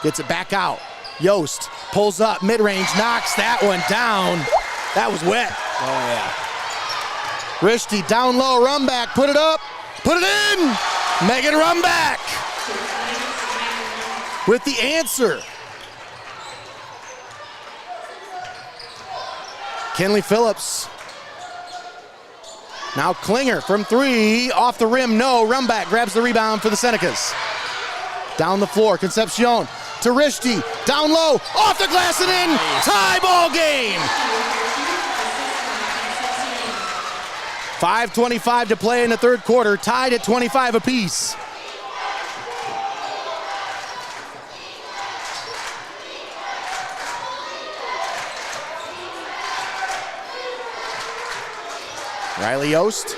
Gets it back out. Yost pulls up, mid-range, knocks that one down. That was wet. Oh, yeah. Rishti down low, Runback, put it up, put it in. Megan Runback with the answer. Kinley Phillips. Now Klinger from 3, off the rim, no. Rumback grabs the rebound for the Senecas. Down the floor, Concepcion to Rishti, down low, off the glass and in, tie ball game. 5:25 to play in the third quarter, tied at 25 apiece. Riley Yost,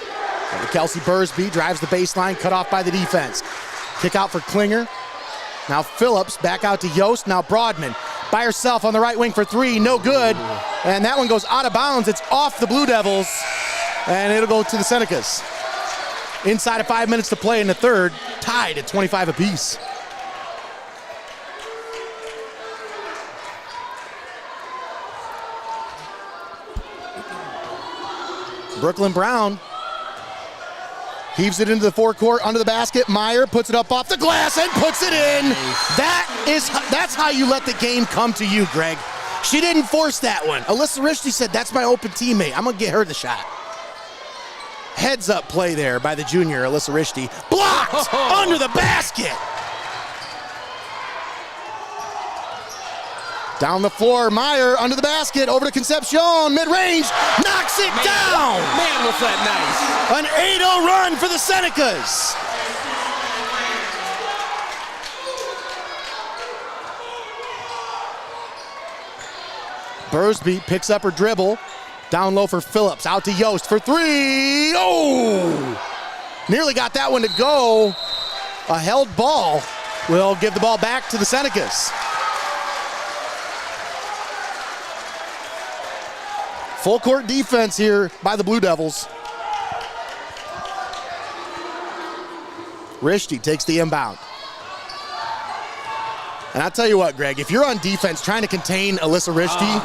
Kelsey Bursby drives the baseline, cut off by the defense. Kick out for Klinger. Now Phillips back out to Yost. Now Broadman by herself on the right wing for 3, no good. And that one goes out of bounds. It's off the Blue Devils, and it'll go to the Senecas. Inside of 5 minutes to play in the third, tied at 25 apiece. Brooklyn Brown heaves it into the forecourt, under the basket. Meyer puts it up off the glass and puts it in. That's how you let the game come to you, Greg. She didn't force that one. Alyssa Rishti said, that's my open teammate. I'm going to get her the shot. Heads up play there by the junior, Alyssa Rishti. Blocked under the basket. Down the floor, Meyer under the basket, over to Concepcion, mid-range, knocks it down! Man, was that nice. An 8-0 run for the Senecas. Bursby picks up her dribble, down low for Phillips, out to Yost for 3, oh! Nearly got that one to go. A held ball will give the ball back to the Senecas. Full court defense here by the Blue Devils. Rishti takes the inbound. And I'll tell you what, Greg, if you're on defense trying to contain Alyssa Rishti,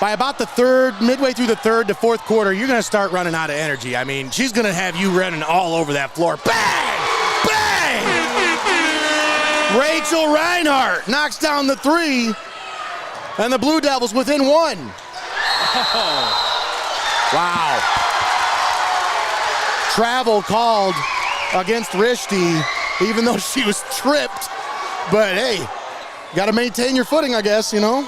by about the third, midway through the third to fourth quarter, you're going to start running out of energy. I mean, she's going to have you running all over that floor. Bang! Bang! Rachel Reinhardt knocks down the 3, and the Blue Devils within 1. Wow. Travel called against Rishti, even though she was tripped. But hey, got to maintain your footing, I guess, you know.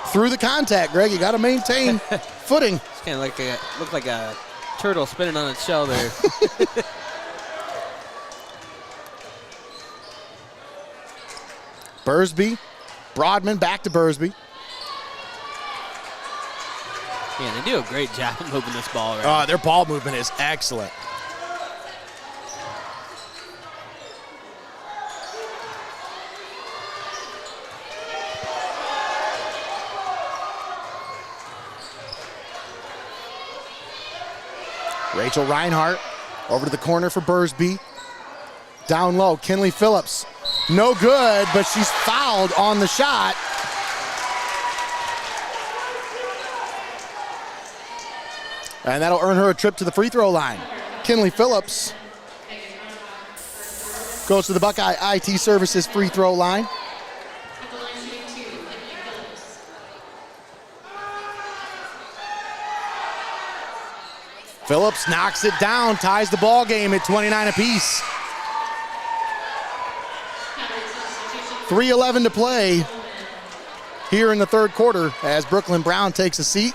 Through the contact, Greg, you got to maintain footing. It's kind of like looked like a turtle spinning on its shell there. Bursby, Broadman back to Bursby. Yeah, they do a great job of moving this ball around. Their ball movement is excellent. Rachel Reinhardt over to the corner for Bursby. Down low, Kinley Phillips. No good, but she's fouled on the shot. And that'll earn her a trip to the free throw line. Kinley Phillips goes to the Buckeye IT Services free throw line. Phillips knocks it down, ties the ball game at 29 apiece. 3:11 to play here in the third quarter as Brooklyn Brown takes a seat.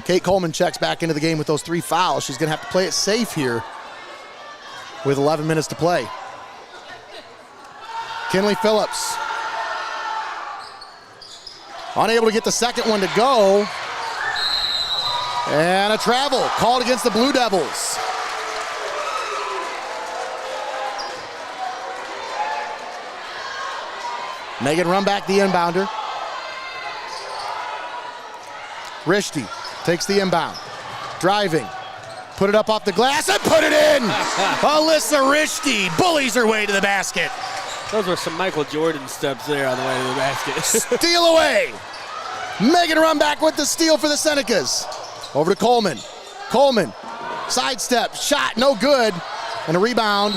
Kate Coleman checks back into the game with those 3 fouls. She's going to have to play it safe here with 11 minutes to play. Kinley Phillips unable to get the second one to go. And a travel called against the Blue Devils. Megan Rumback, the inbounder. Rishti takes the inbound. Driving. Put it up off the glass and put it in! Alyssa Rishti bullies her way to the basket. Those were some Michael Jordan steps there on the way to the basket. Steal away. Megan Rumback with the steal for the Senecas. Over to Coleman. Coleman, sidestep, shot, no good. And a rebound.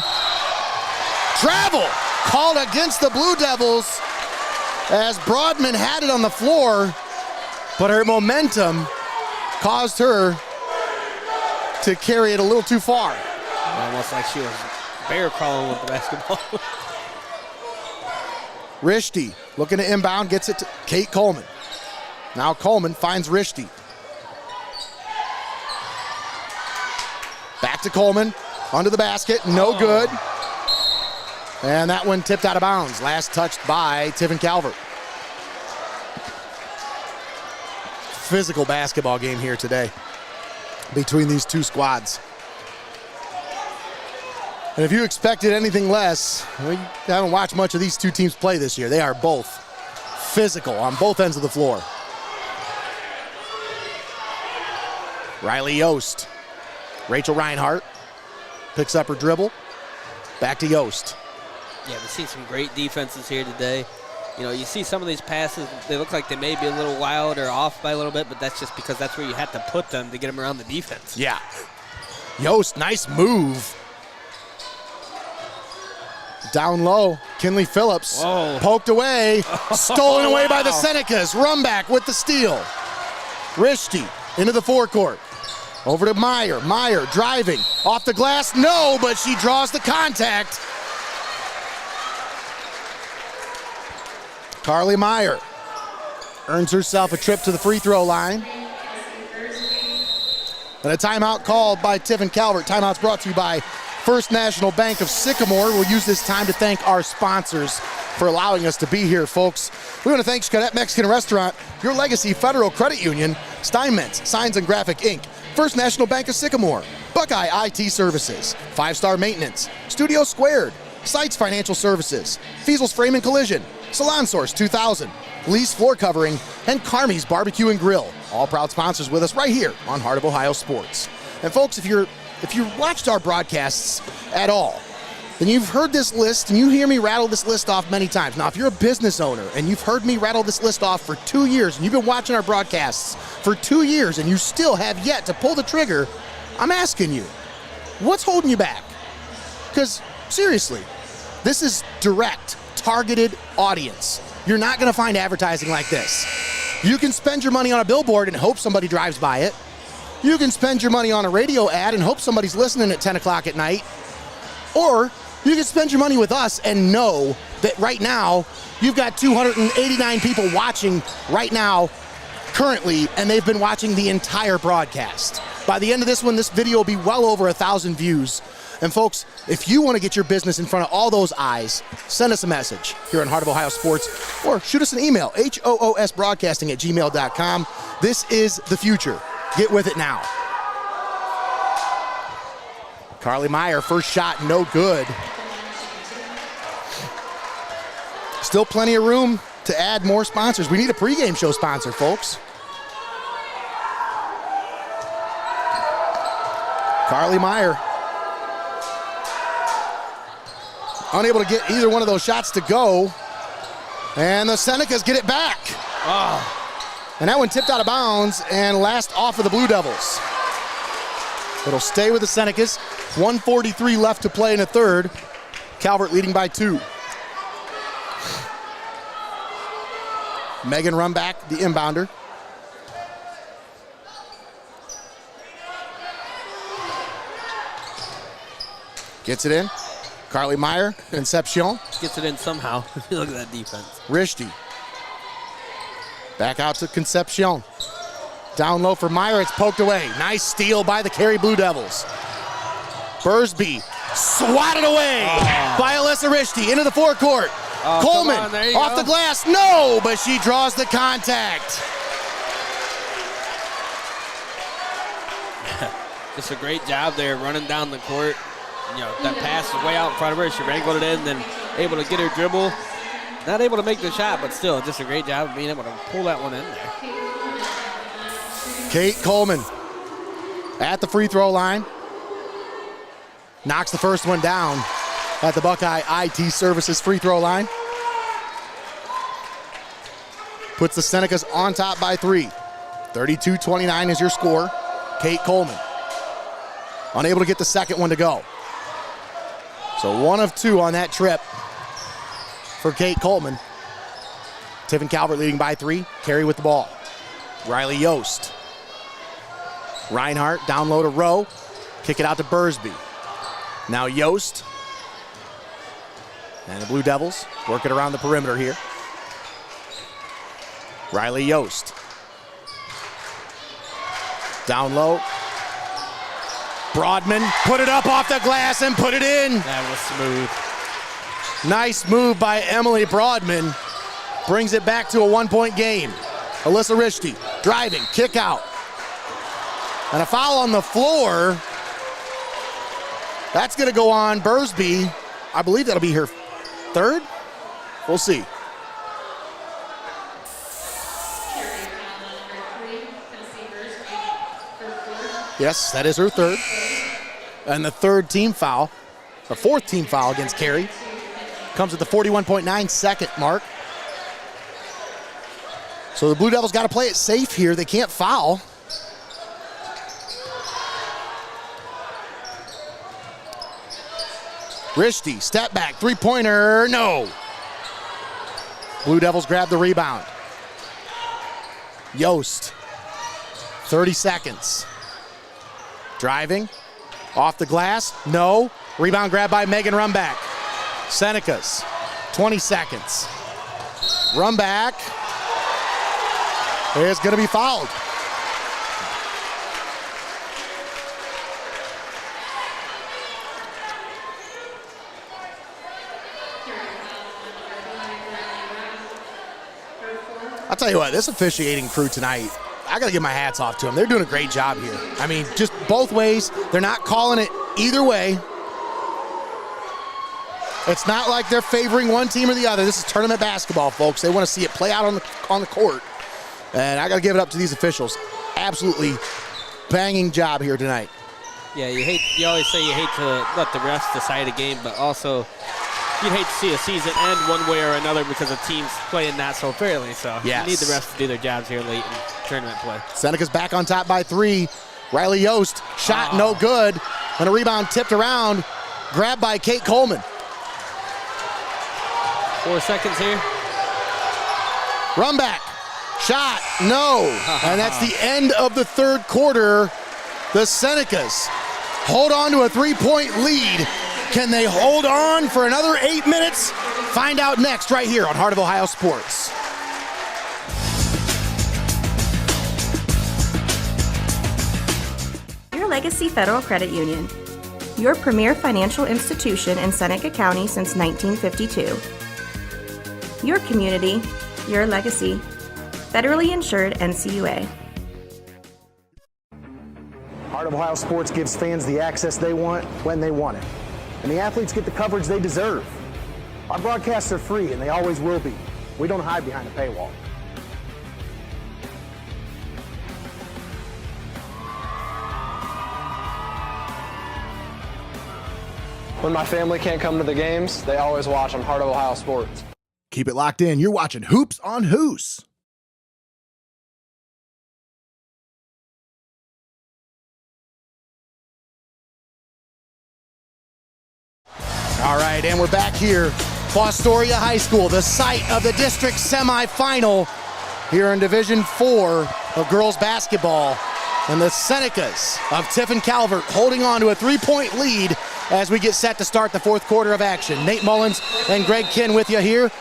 Travel called against the Blue Devils as Broadman had it on the floor, but her momentum caused her to carry it a little too far. Almost like she was bear crawling with the basketball. Rishti looking to inbound, gets it to Kate Coleman. Now Coleman finds Rishti. Back to Coleman, under the basket, no good. And that one tipped out of bounds. Last touched by Tiffin Calvert. Physical basketball game here today between these two squads. And if you expected anything less, well, you haven't watched much of these two teams play this year. They are both physical on both ends of the floor. Riley Yost. Rachel Reinhart picks up her dribble. Back to Yost. Yeah, we've seen some great defenses here today. You know, you see some of these passes, they look like they may be a little wild or off by a little bit, but that's just because that's where you have to put them to get them around the defense. Yeah. Yost, nice move. Down low, Kinley Phillips poked away, stolen away by the Senecas. Rumback with the steal. Rishti into the forecourt. Over to Meyer. Meyer driving off the glass. No, but she draws the contact. Carly Meyer earns herself a trip to the free throw line. And a timeout called by Tiffin Calvert. Timeout's brought to you by First National Bank of Sycamore. We'll use this time to thank our sponsors for allowing us to be here, folks. We want to thank Xcaret Mexican Restaurant, Your Legacy Federal Credit Union, Steinmetz Signs and Graphic Inc., First National Bank of Sycamore, Buckeye IT Services, 5-Star Maintenance, Studio Squared, Seitz Financial Services, Feasel's Frame and Collision, Salon Source 2000, Lee's Floor Covering, and Carmies BBQ and Grill. All proud sponsors with us right here on Heart of Ohio Sports. And folks, if you watched our broadcasts at all, then you've heard this list, and you hear me rattle this list off many times. Now, if you're a business owner and you've heard me rattle this list off for 2 years, and you've been watching our broadcasts for 2 years, and you still have yet to pull the trigger, I'm asking you, what's holding you back? Because, seriously, this is direct, targeted audience. You're not going to find advertising like this. You can spend your money on a billboard and hope somebody drives by it. You can spend your money on a radio ad and hope somebody's listening at 10 o'clock at night. Or you can spend your money with us and know that right now you've got 289 people watching right now currently, and they've been watching the entire broadcast. By the end of this one, this video will be well over 1,000 views. And folks, if you want to get your business in front of all those eyes, send us a message here on Heart of Ohio Sports, or shoot us an email, hoosbroadcasting@gmail.com. This is the future. Get with it now. Carly Meyer, first shot, no good. Still plenty of room to add more sponsors. We need a pregame show sponsor, folks. Carly Meyer. Unable to get either one of those shots to go. And the Senecas get it back. And that one tipped out of bounds and last off of the Blue Devils. It'll stay with the Senecas. 1:43 left to play in the third. Calvert leading by 2. Megan Rumback, the inbounder. Gets it in. Carly Meyer, Concepcion. Gets it in somehow. Look at that defense. Rishti. Back out to Concepcion. Down low for Meyer, it's poked away. Nice steal by the Carey Blue Devils. Bursby swatted away by Alyssa Rishti into the forecourt. Coleman off the glass, no, but she draws the contact. Just a great job there running down the court. You know, that pass is way out in front of her. She wrangled it in, then able to get her dribble. Not able to make the shot, but still just a great job of being able to pull that one in there. Kate Coleman at the free throw line. Knocks the first one down at the Buckeye IT Services free throw line. Puts the Senecas on top by 3. 32-29 is your score. Kate Coleman unable to get the second one to go. So 1 of 2 on that trip for Kate Coleman. Tiffin Calvert leading by 3. Carey with the ball. Riley Yost. Reinhardt down low to Rowe. Kick it out to Bursby. Now Yost. And the Blue Devils working around the perimeter here. Riley Yost. Down low. Broadman put it up off the glass and put it in. That was smooth. Nice move by Emily Broadman. Brings it back to a 1-point game. Alyssa Rishti driving, kick out. And a foul on the floor. That's going to go on Bursby. I believe that'll be her third. We'll see. Yes, that is her third. And the third team foul, the fourth team foul against Carey, comes at the 41.9 second mark. So the Blue Devils got to play it safe here. They can't foul. Rishti, step back, three-pointer, no. Blue Devils grab the rebound. Yost, 30 seconds. Driving, off the glass, no. Rebound grabbed by Megan Rumback. Senecas, 20 seconds. Rumback is going to be fouled. I'll tell you what, this officiating crew tonight, I got to give my hats off to them. They're doing a great job here. I mean, just both ways. They're not calling it either way. It's not like they're favoring one team or the other. This is tournament basketball, folks. They want to see it play out on the court. And I got to give it up to these officials. Absolutely banging job here tonight. Yeah, you always say you hate to let the refs decide a game, but also you'd hate to see a season end one way or another because a team's playing not so fairly. So yes, you need the refs to do their jobs here late in tournament play. Seneca's back on top by 3. Riley Yost, shot no good, and a rebound tipped around, grabbed by Kate Coleman. 4 seconds here. Run back, shot, no. And that's the end of the third quarter. The Senecas hold on to a 3-point lead. Can they hold on for another 8 minutes? Find out next right here on Heart of Ohio Sports. Your Legacy Federal Credit Union, your premier financial institution in Seneca County since 1952. Your community, your legacy. Federally insured NCUA. Heart of Ohio Sports gives fans the access they want when they want it. And the athletes get the coverage they deserve. Our broadcasts are free and they always will be. We don't hide behind a paywall. When my family can't come to the games, they always watch on Heart of Ohio Sports. Keep it locked in. You're watching Hoops on Hoos. All right, and we're back here. Fostoria High School, the site of the district semifinal here in Division 4 of girls basketball. And the Senecas of Tiffin Calvert holding on to a 3-point lead as we get set to start the fourth quarter of action. Nate Mullins and Greg Kinn with you here.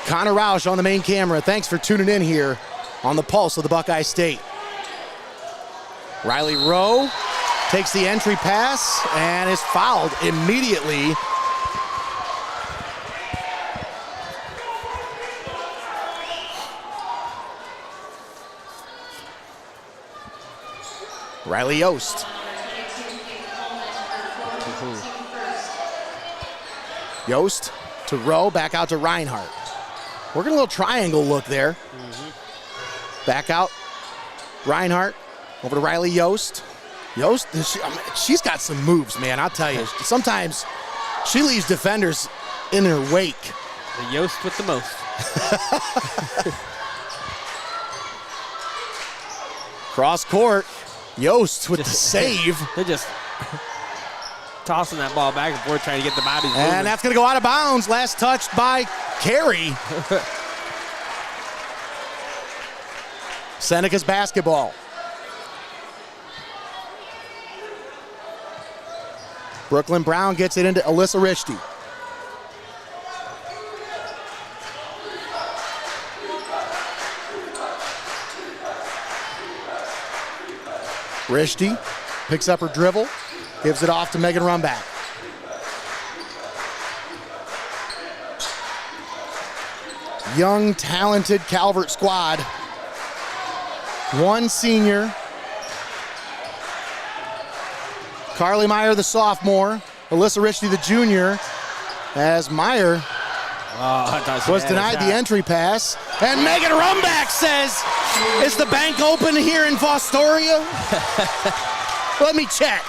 Connor Roush on the main camera. Thanks for tuning in here on the pulse of the Buckeye State. Riley Rowe takes the entry pass and is fouled immediately. Riley Yost. Yost to Rowe, back out to Reinhardt. Working a little triangle look there. Back out, Reinhardt, over to Riley Yost. Yost, she's got some moves, man, I'll tell you. Sometimes she leaves defenders in her wake. The Yost with the most. Cross court, Yost with the save. They're just tossing that ball back and forth, trying to get the bodies moving. And that's going to go out of bounds. Last touched by Carey. Seneca's basketball. Brooklyn Brown gets it into Alyssa Rishti. Rishti picks up her dribble, gives it off to Megan Rumback. Young, talented Calvert squad. One senior. Carly Meyer, the sophomore. Alyssa Rishti, the junior. As Meyer was denied the entry pass. And Megan Rumback says, is the bank open here in Fostoria? Let me check.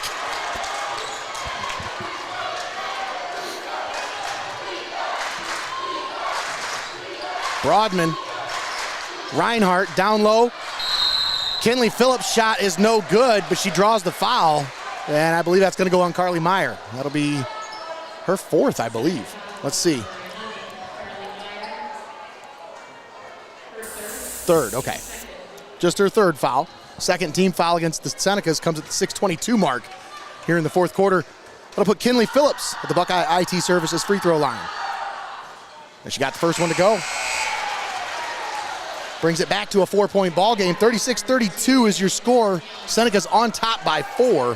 Broadman, Reinhardt down low. Kinley Phillips' shot is no good, but she draws the foul. And I believe that's going to go on Carly Meyer. That'll be her fourth, I believe. Let's see. Third, okay. Just her third foul. Second team foul against the Senecas comes at the 6:22 mark here in the fourth quarter. That'll put Kinley Phillips at the Buckeye IT Services free throw line. And she got the first one to go. Brings it back to a 4-point ball game. 36-32 is your score. Senecas on top by 4.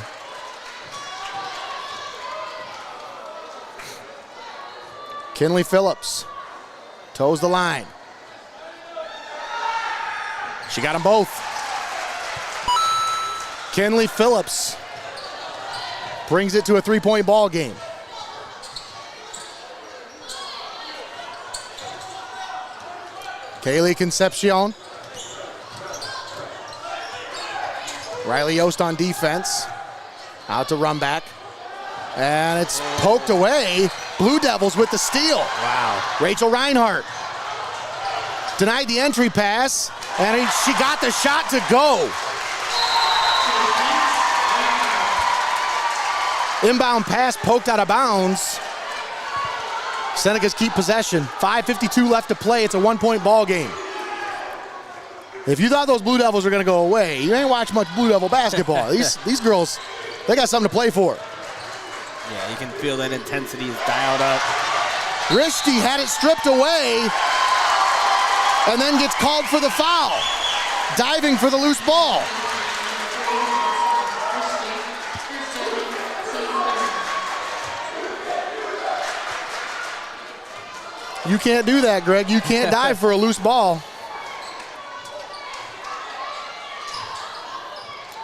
Kinley Phillips toes the line. She got them both. Kinley Phillips brings it to a 3-point ball game. Kaylee Concepcion. Riley Yost on defense. Out to Rumback. And it's poked away. Blue Devils with the steal. Wow. Rachel Reinhardt denied the entry pass, and she got the shot to go. Inbound pass poked out of bounds. Senecas keep possession. 5:52 left to play. It's a 1-point ball game. If you thought those Blue Devils were going to go away, you ain't watched much Blue Devil basketball. These girls, they got something to play for. Yeah, you can feel that intensity is dialed up. Rishti had it stripped away and then gets called for the foul. Diving for the loose ball. You can't do that, Greg. You can't dive for a loose ball.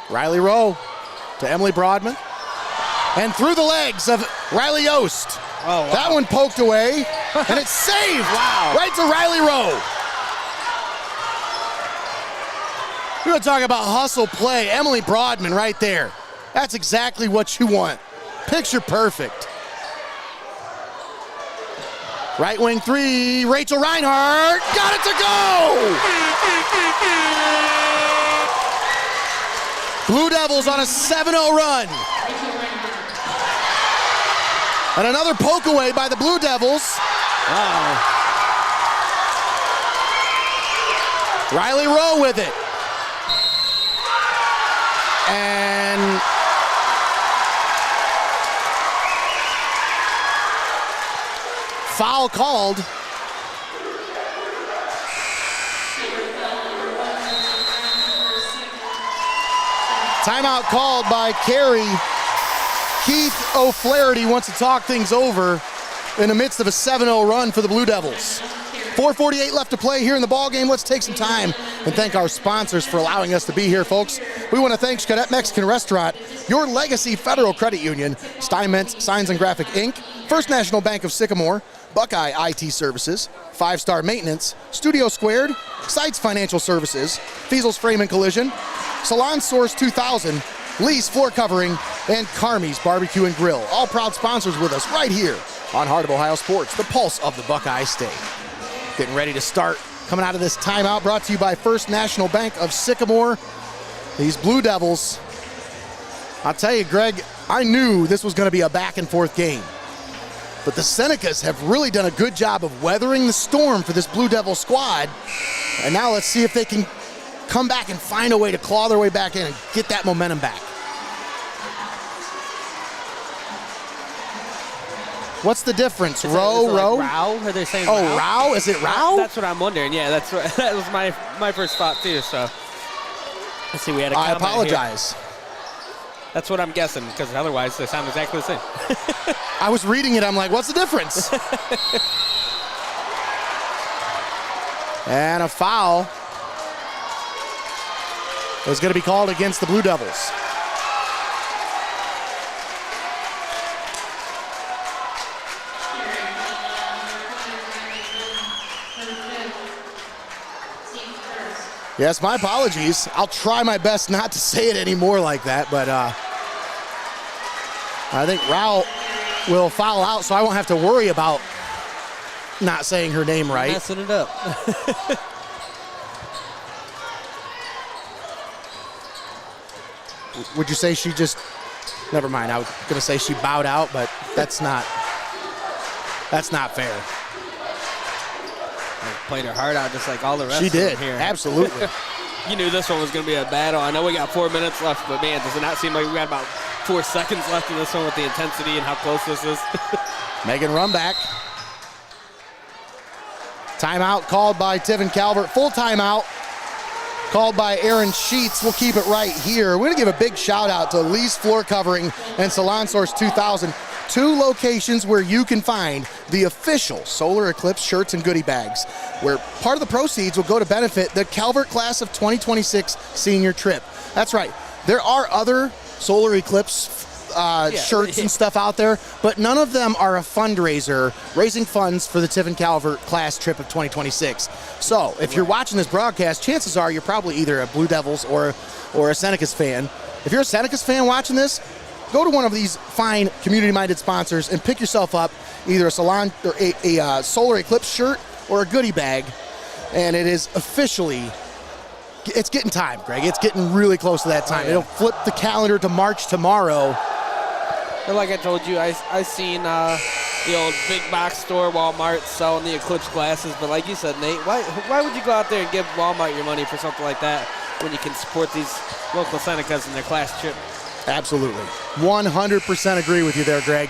Riley Rowe to Emily Broadman. And through the legs of Riley Yost. Oh, wow. That one poked away, and it's saved. Wow. Right to Riley Rowe. We're going to talk about hustle play. Emily Broadman right there. That's exactly what you want. Picture perfect. Right wing three, Rachel Reinhardt got it to go! Blue Devils on a 7-0 run. And another poke away by the Blue Devils. Riley Rowe with it. And foul called. Timeout called by Carey. Keith O'Flaherty wants to talk things over in the midst of a 7-0 run for the Blue Devils. 4:48 left to play here in the ball game. Let's take some time and thank our sponsors for allowing us to be here, folks. We want to thank Xcaret Mexican Restaurant, Your Legacy Federal Credit Union, Steinmetz Signs and Graphic Inc., First National Bank of Sycamore, Buckeye IT Services, 5 Star Maintenance, Studio Squared, Seitz Financial Services, Feasel's Frame and Collision, Salon Source 2000, Lee's Floor Covering, and Carmies BBQ and Grill. All proud sponsors with us right here on Heart of Ohio Sports, the pulse of the Buckeye State. Getting ready to start. Coming out of this timeout, brought to you by First National Bank of Sycamore. These Blue Devils, I'll tell you, Greg, I knew this was going to be a back and forth game. But the Senecas have really done a good job of weathering the storm for this Blue Devil squad. And now let's see if they can come back and find a way to claw their way back in and get that momentum back. What's the difference? Is Row? Row? Are they saying Oh, Row? Row? Is it Row? That's what I'm wondering. Yeah, that was my first thought too. So let's see. We had a comment I apologize. Here. That's what I'm guessing, because otherwise they sound exactly the same. I was reading it. I'm like, what's the difference? And a foul is going to be called against the Blue Devils. Yes, my apologies. I'll try my best not to say it anymore like that, but I think Rao will foul out, so I won't have to worry about not saying her name right. Messing it up. Would you say she just, never mind, I was going to say she bowed out, but that's not fair. Played her heart out just like all the rest She of them did, here. absolutely. You knew this one was going to be a battle. I know we got 4 minutes left, but man, does it not seem like we got about 4 seconds left in this one with the intensity and how close this is? Megan Rumback. Timeout called by Tiffin Calvert. Full timeout called by Aaron Sheets. We'll keep it right here. We're going to give a big shout out to Lee's Floor Covering and Salon Source 2000. 2 locations where you can find the official Solar Eclipse shirts and goodie bags, where part of the proceeds will go to benefit the Calvert Class of 2026 senior trip. That's right. There are other Solar Eclipse shirts and stuff out there, but none of them are a fundraiser raising funds for the Tiffin Calvert Class trip of 2026. So if you're watching this broadcast, chances are you're probably either a Blue Devils or a Senecas fan. If you're a Senecas fan watching this, go to one of these fine community-minded sponsors and pick yourself up either a Salon or a Solar Eclipse shirt or a goodie bag. And it is officially, it's getting time, Greg. It's getting really close to that time. It'll flip the calendar to March tomorrow. But like I told you, I seen the old big box store, Walmart, selling the Eclipse glasses. But like you said, Nate, why would you go out there and give Walmart your money for something like that when you can support these local Senecas in their class trip? Absolutely. 100% agree with you there, Greg.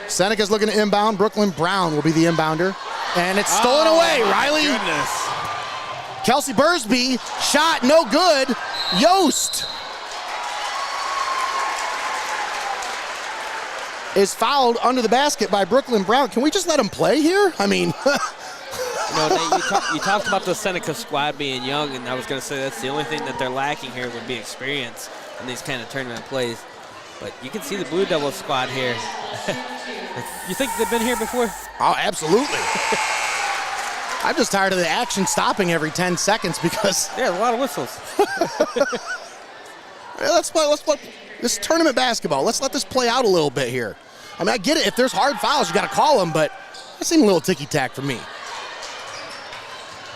Seneca's looking to inbound. Brooklyn Brown will be the inbounder. And it's stolen away, Riley. Goodness. Kelsey Bursby, shot, no good. Yost is fouled under the basket by Brooklyn Brown. Can we just let him play here? I mean... Nate, you talked about the Seneca squad being young, and I was going to say that's the only thing that they're lacking here would be experience in these kind of tournament plays. But you can see the Blue Devils squad here. You think they've been here before? Oh, absolutely. I'm just tired of the action stopping every 10 seconds because... Yeah, a lot of whistles. Let's play this tournament basketball. Let's let this play out a little bit here. I mean, I get it. If there's hard fouls, you got to call them, but that seemed a little ticky-tack for me.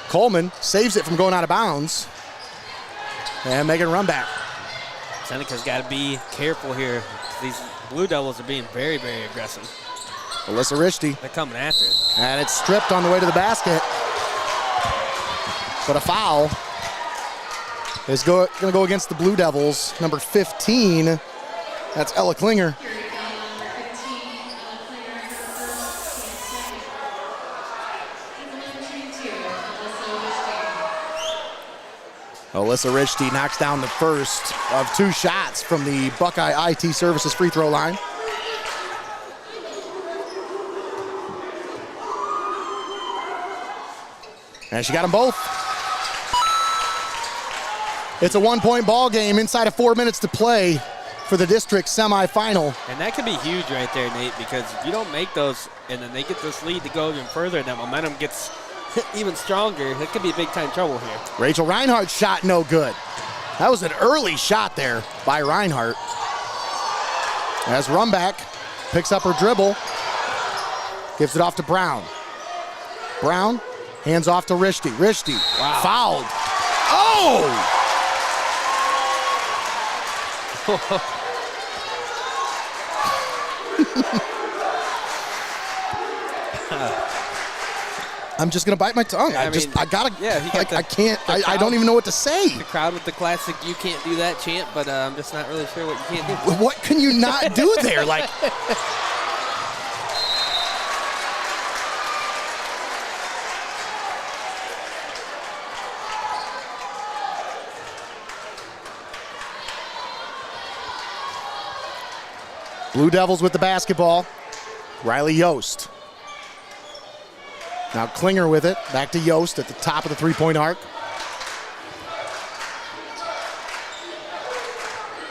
Coleman saves it from going out of bounds. And Megan Rumback. Seneca's got to be careful here. These Blue Devils are being very, very aggressive. Alyssa Richty. They're coming after it. And it's stripped on the way to the basket. But a foul is going to go against the Blue Devils. Number 15, that's Ella Klinger. Alyssa Richty knocks down the first of 2 shots from the Buckeye IT Services free throw line. And she got them both. It's a 1-point ball game inside of 4 minutes to play for the district semifinal. And that could be huge right there, Nate, because if you don't make those and then they get this lead to go even further and that momentum gets even stronger, it could be big-time trouble here. Rachel Reinhardt's shot no good. That was an early shot there by Reinhardt. As Rumback picks up her dribble, gives it off to Brown. Brown hands off to Richty. Richty fouled. Oh! I'm just going to bite my tongue. I can't. I don't even know what to say. The crowd with the classic "You can't do that" chant, but I'm just not really sure what you can't do. What can you not do there? Like. Blue Devils with the basketball. Riley Yost. Now Klinger with it. Back to Yost at the top of the three-point arc.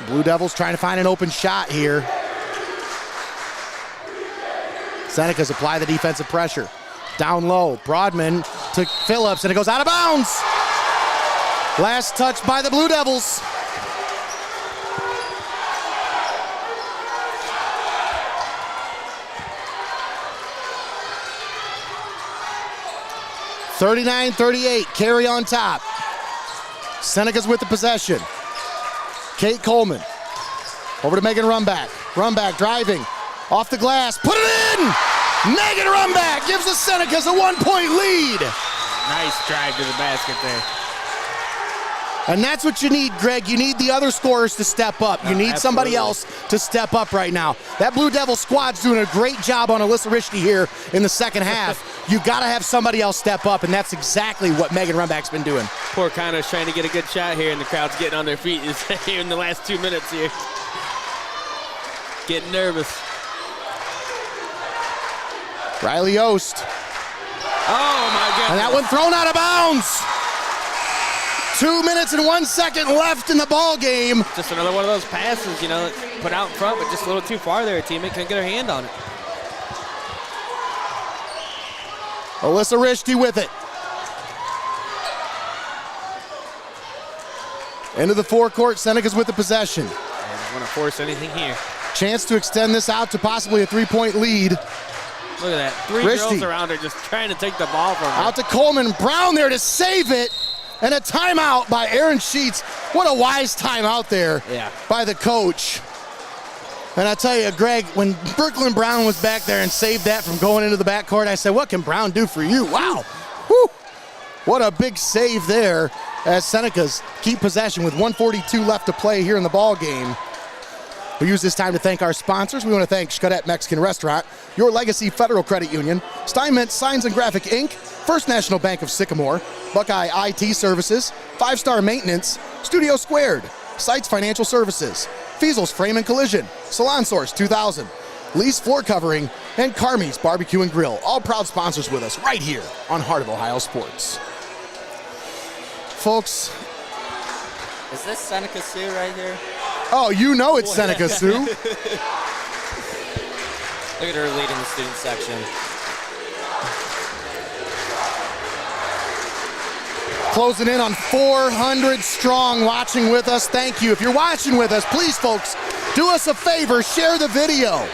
Blue Devils trying to find an open shot here. Senecas apply the defensive pressure. Down low. Broadman to Phillips, and it goes out of bounds. Last touch by the Blue Devils. (39-38), Carey on top. Senecas with the possession. Kate Coleman. Over to Megan Rumback. Rumback driving. Off the glass. Put it in! Megan Rumback gives the Senecas a 1-point lead. Nice drive to the basket there. And that's what you need, Greg. You need the other scorers to step up. You need somebody else to step up right now. That Blue Devil squad's doing a great job on Alyssa Rishke here in the second half. You got to have somebody else step up, and that's exactly what Megan Rumback's been doing. Poor Connor's trying to get a good shot here, and the crowd's getting on their feet here in the last 2 minutes here. Getting nervous. Riley Yost. Oh, my goodness. And that one thrown out of bounds. 2 minutes and 1 second left in the ball game. Just another one of those passes, you know, put out in front, but just a little too far there. A teammate couldn't get her hand on it. Alyssa Rishke with it. Into the forecourt, Senecas with the possession. I don't want to force anything here. Chance to extend this out to possibly a 3-point lead. Look at that. Three girls around her just trying to take the ball from her. Out to Coleman. Brown there to save it. And a timeout by Aaron Sheets. What a wise timeout there by the coach. And I tell you, Greg, when Brooklyn Brown was back there and saved that from going into the backcourt, I said, what can Brown do for you? Wow. Whew. What a big save there as Senecas keep possession with 1:42 left to play here in the ball game. We use this time to thank our sponsors. We want to thank Xcaret Mexican Restaurant, Your Legacy Federal Credit Union, Steinmetz Signs and Graphic Inc., First National Bank of Sycamore, Buckeye IT Services, 5 Star Maintenance, Studio Squared, Seitz Financial Services, Feasel's Frame and Collision, Salon Source 2000, Lee's Floor Covering, and Carmies BBQ Grill, all proud sponsors with us right here on Heart of Ohio Sports. Folks. Is this Seneca Sioux right here? Oh, you know it's Seneca Sioux. Look at her leading the student section. Closing in on 400 strong watching with us. Thank you. If you're watching with us, please, folks, do us a favor, share the video.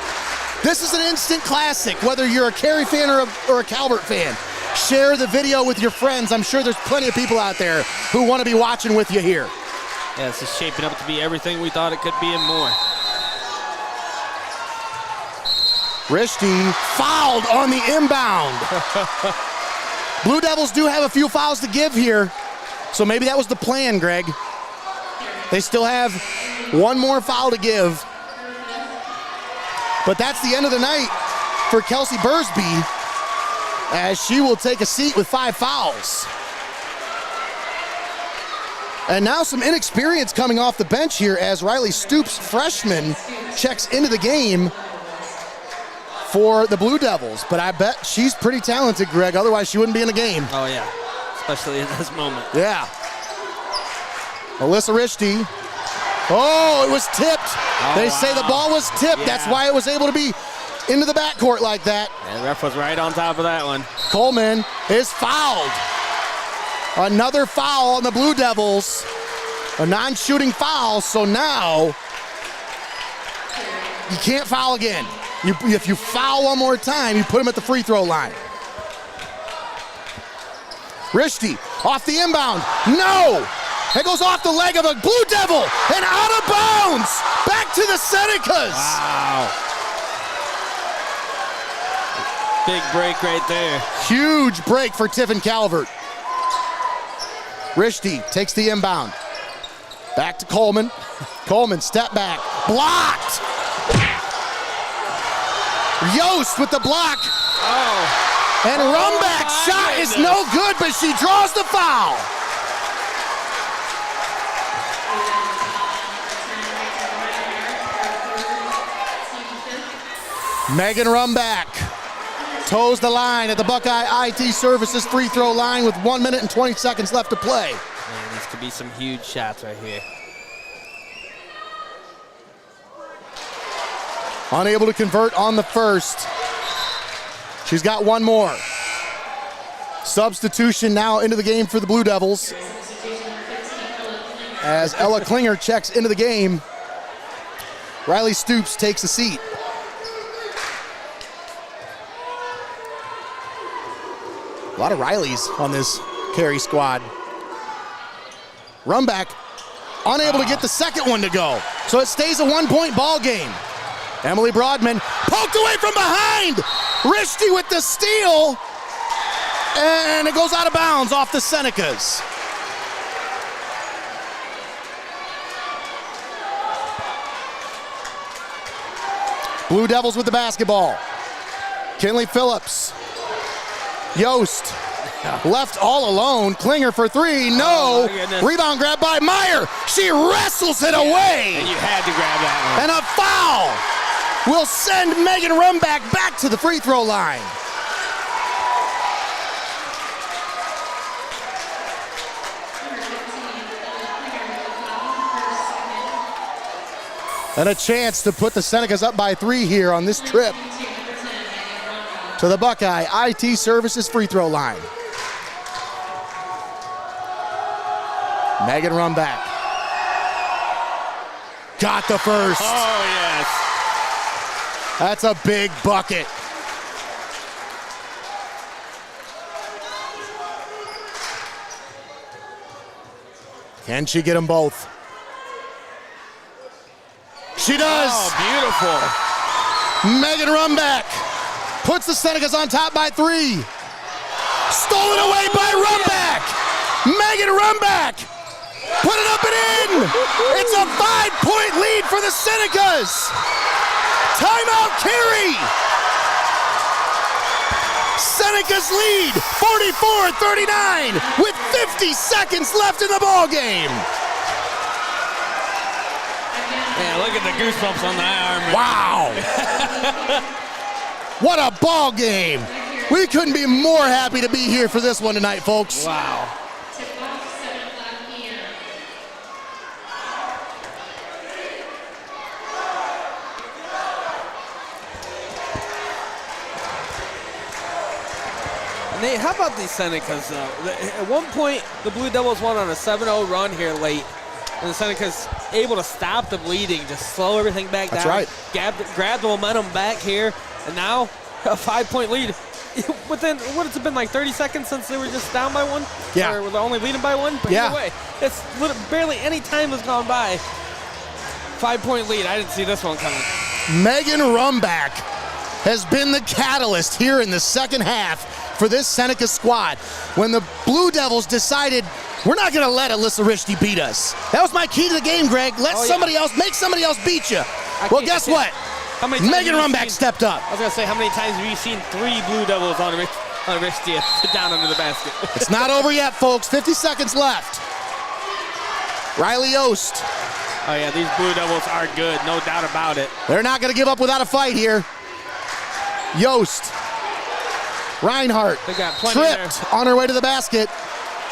This is an instant classic, whether you're a Carey fan or a Calvert fan. Share the video with your friends. I'm sure there's plenty of people out there who want to be watching with you here. Yeah, this is shaping up to be everything we thought it could be and more. Rishke fouled on the inbound. Blue Devils do have a few fouls to give here, so maybe that was the plan, Greg. They still have one more foul to give. But that's the end of the night for Kelsey Bursby, as she will take a seat with 5 fouls. And now some inexperience coming off the bench here as Riley Stoops, freshman, checks into the game for the Blue Devils. But I bet she's pretty talented, Greg. Otherwise, she wouldn't be in the game. Oh, yeah, especially in this moment. Yeah. Alyssa Rishke. Oh, it was tipped. Oh, they say the ball was tipped. Yeah. That's why it was able to be into the backcourt like that. And the ref was right on top of that one. Coleman is fouled. Another foul on the Blue Devils. A non-shooting foul, so now you can't foul again. If you foul one more time, you put him at the free throw line. Rishke off the inbound. No! It goes off the leg of a Blue Devil and out of bounds. Back to the Senecas. Wow. Big break right there. Huge break for Tiffin Calvert. Rishti takes the inbound. Back to Coleman. Coleman, step back. Blocked! Yost with the block. Oh. And Rumback's shot is no good, but she draws the foul. Megan Rumback toes the line at the Buckeye IT Services free throw line with 1 minute and 20 seconds left to play. Man, these could be some huge shots right here. Unable to convert on the first. She's got one more. Substitution now into the game for the Blue Devils. As Ella Klinger checks into the game, Riley Stoops takes a seat. A lot of Rileys on this Carey squad. Rumback unable to get the second one to go. So it stays a 1-point ball game. Emily Broadman poked away from behind. Rishti with the steal. And it goes out of bounds off the Senecas. Blue Devils with the basketball. Kinley Phillips. Yost left all alone. Klinger for three. No. Oh, rebound grab by Meyer. She wrestles it away. And you had to grab that one. And a foul will send Megan Rumback back to the free throw line. And a chance to put the Senecas up by 3 here on this trip to the Buckeye IT Services free throw line. Megan Rumback. Got the first. Oh, yes. That's a big bucket. Can she get them both? She does. Oh, beautiful. Megan Rumback puts the Senecas on top by 3. Stolen away by Rumback. Megan Rumback put it up and in. It's a 5-point lead for the Senecas. Timeout, Carey. Senecas lead 44-39 with 50 seconds left in the ball game. Yeah, look at the goosebumps on the arm. Wow. What a ball game. We couldn't be more happy to be here for this one tonight, folks. Wow. Nate, how about these Senecas, though? At one point, the Blue Devils went on a 7-0 run here late, and the Senecas able to stop the bleeding, just slow everything back down. That's right. Grab the momentum back here, and now a 5-point lead. Within, what has it been, like 30 seconds since they were just down by 1? Yeah. Or were they only leading by 1? But either way, it's barely any time has gone by. 5-point lead. I didn't see this one coming. Megan Rumback has been the catalyst here in the second half for this Seneca squad. When the Blue Devils decided, we're not going to let Alyssa Rishti beat us. That was my key to the game, Greg. Make somebody else beat you. Well, guess what? Megan Rumback stepped up. I was going to say, how many times have you seen 3 Blue Devils on Rishti down under the basket? It's not over yet, folks. 50 seconds left. Riley Yost. Oh, yeah, these Blue Devils are good, no doubt about it. They're not going to give up without a fight here. Yost. Reinhardt They got plenty tripped on her way to the basket.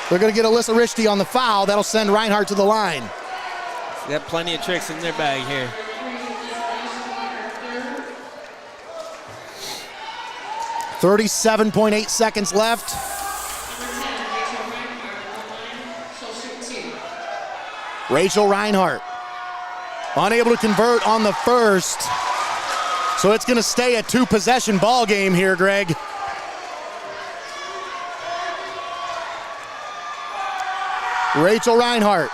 They're going to get Alyssa Rishti on the foul. That'll send Reinhardt to the line. They got plenty of tricks in their bag here. .8 seconds left. Rachel Reinhardt unable to convert on the first. So it's going to stay a 2-possession ball game here, Greg. Rachel Reinhardt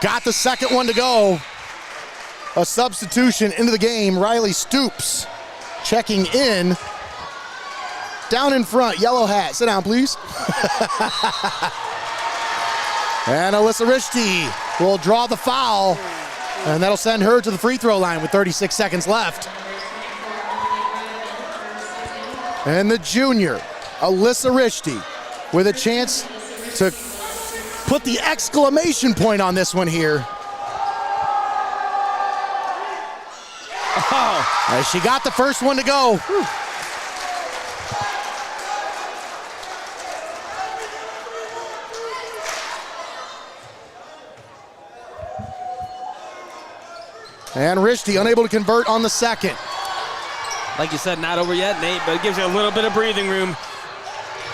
got the second one to go. A substitution into the game. Riley Stoops checking in. down in front, yellow hat. Sit down, please. And Alyssa Rishti will draw the foul, and that'll send her to the free throw line with 36 seconds left. And the junior, Alyssa Rishti, with a chance to put the exclamation point on this one here. Oh. As she got the first one to go. Whew. And Rishti unable to convert on the second. Like you said, not over yet, Nate, but it gives you a little bit of breathing room.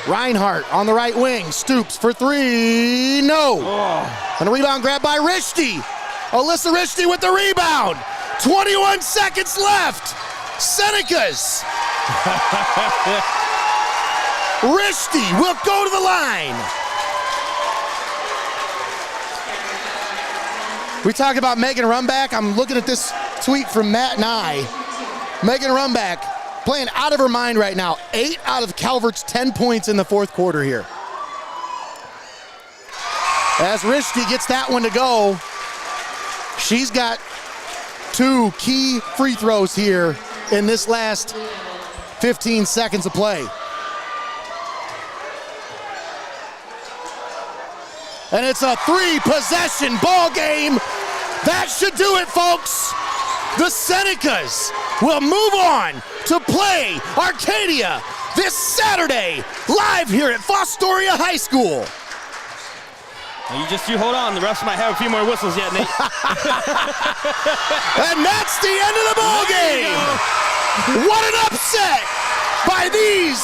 Reinhardt on the right wing, stoops for three, no. Oh. And a rebound grab by Rishti. Alyssa Rishti with the rebound. 21 seconds left. Senecas. Rishti will go to the line. We talked about Megan Runback. I'm looking at this tweet from Matt and I. Megan Runback playing out of her mind right now. 8 out of Calvert's 10 points in the fourth quarter here. As Rishti gets that one to go, she's got 2 key free throws here in this last 15 seconds of play. And it's a 3-possession ball game. That should do it, folks. The Senecas will move on to play Arcadia this Saturday, live here at Fostoria High School. You hold on. The refs might have a few more whistles yet, Nate. And that's the end of the ball game. What an upset by these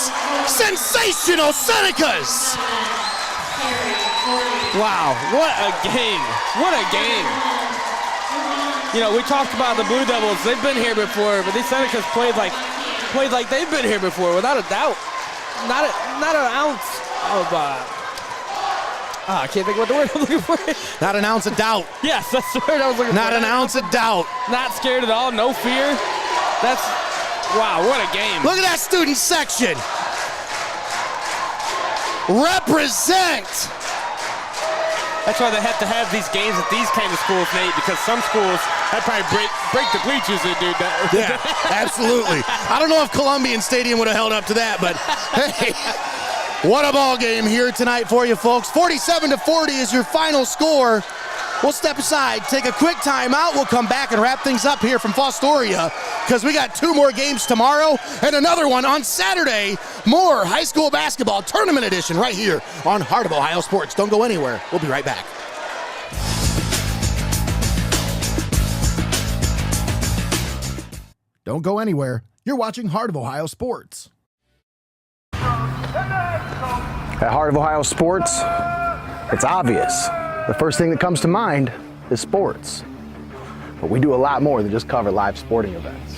sensational Senecas. Wow, what a game. What a game. You know, we talked about the Blue Devils. They've been here before, but these Senecas played like they've been here before, without a doubt. Not an ounce of I can't think of what the word I'm looking for. Not an ounce of doubt. Yes, that's the word I was looking for. Not an ounce of doubt. Not scared at all, no fear. Wow, what a game. Look at that student section. Represent. That's why they have to have these games at these kind of schools, Nate, because some schools, that probably break the bleachers, dude. Yeah, absolutely. I don't know if Columbian Stadium would have held up to that, but hey, what a ball game here tonight for you folks. 47-40 is your final score. We'll step aside, take a quick timeout. We'll come back and wrap things up here from Fostoria because we got 2 more games tomorrow and another one on Saturday. More high school basketball tournament edition right here on Heart of Ohio Sports. Don't go anywhere. We'll be right back. Don't go anywhere. You're watching Heart of Ohio Sports. At Heart of Ohio Sports, it's obvious. The first thing that comes to mind is sports. But we do a lot more than just cover live sporting events.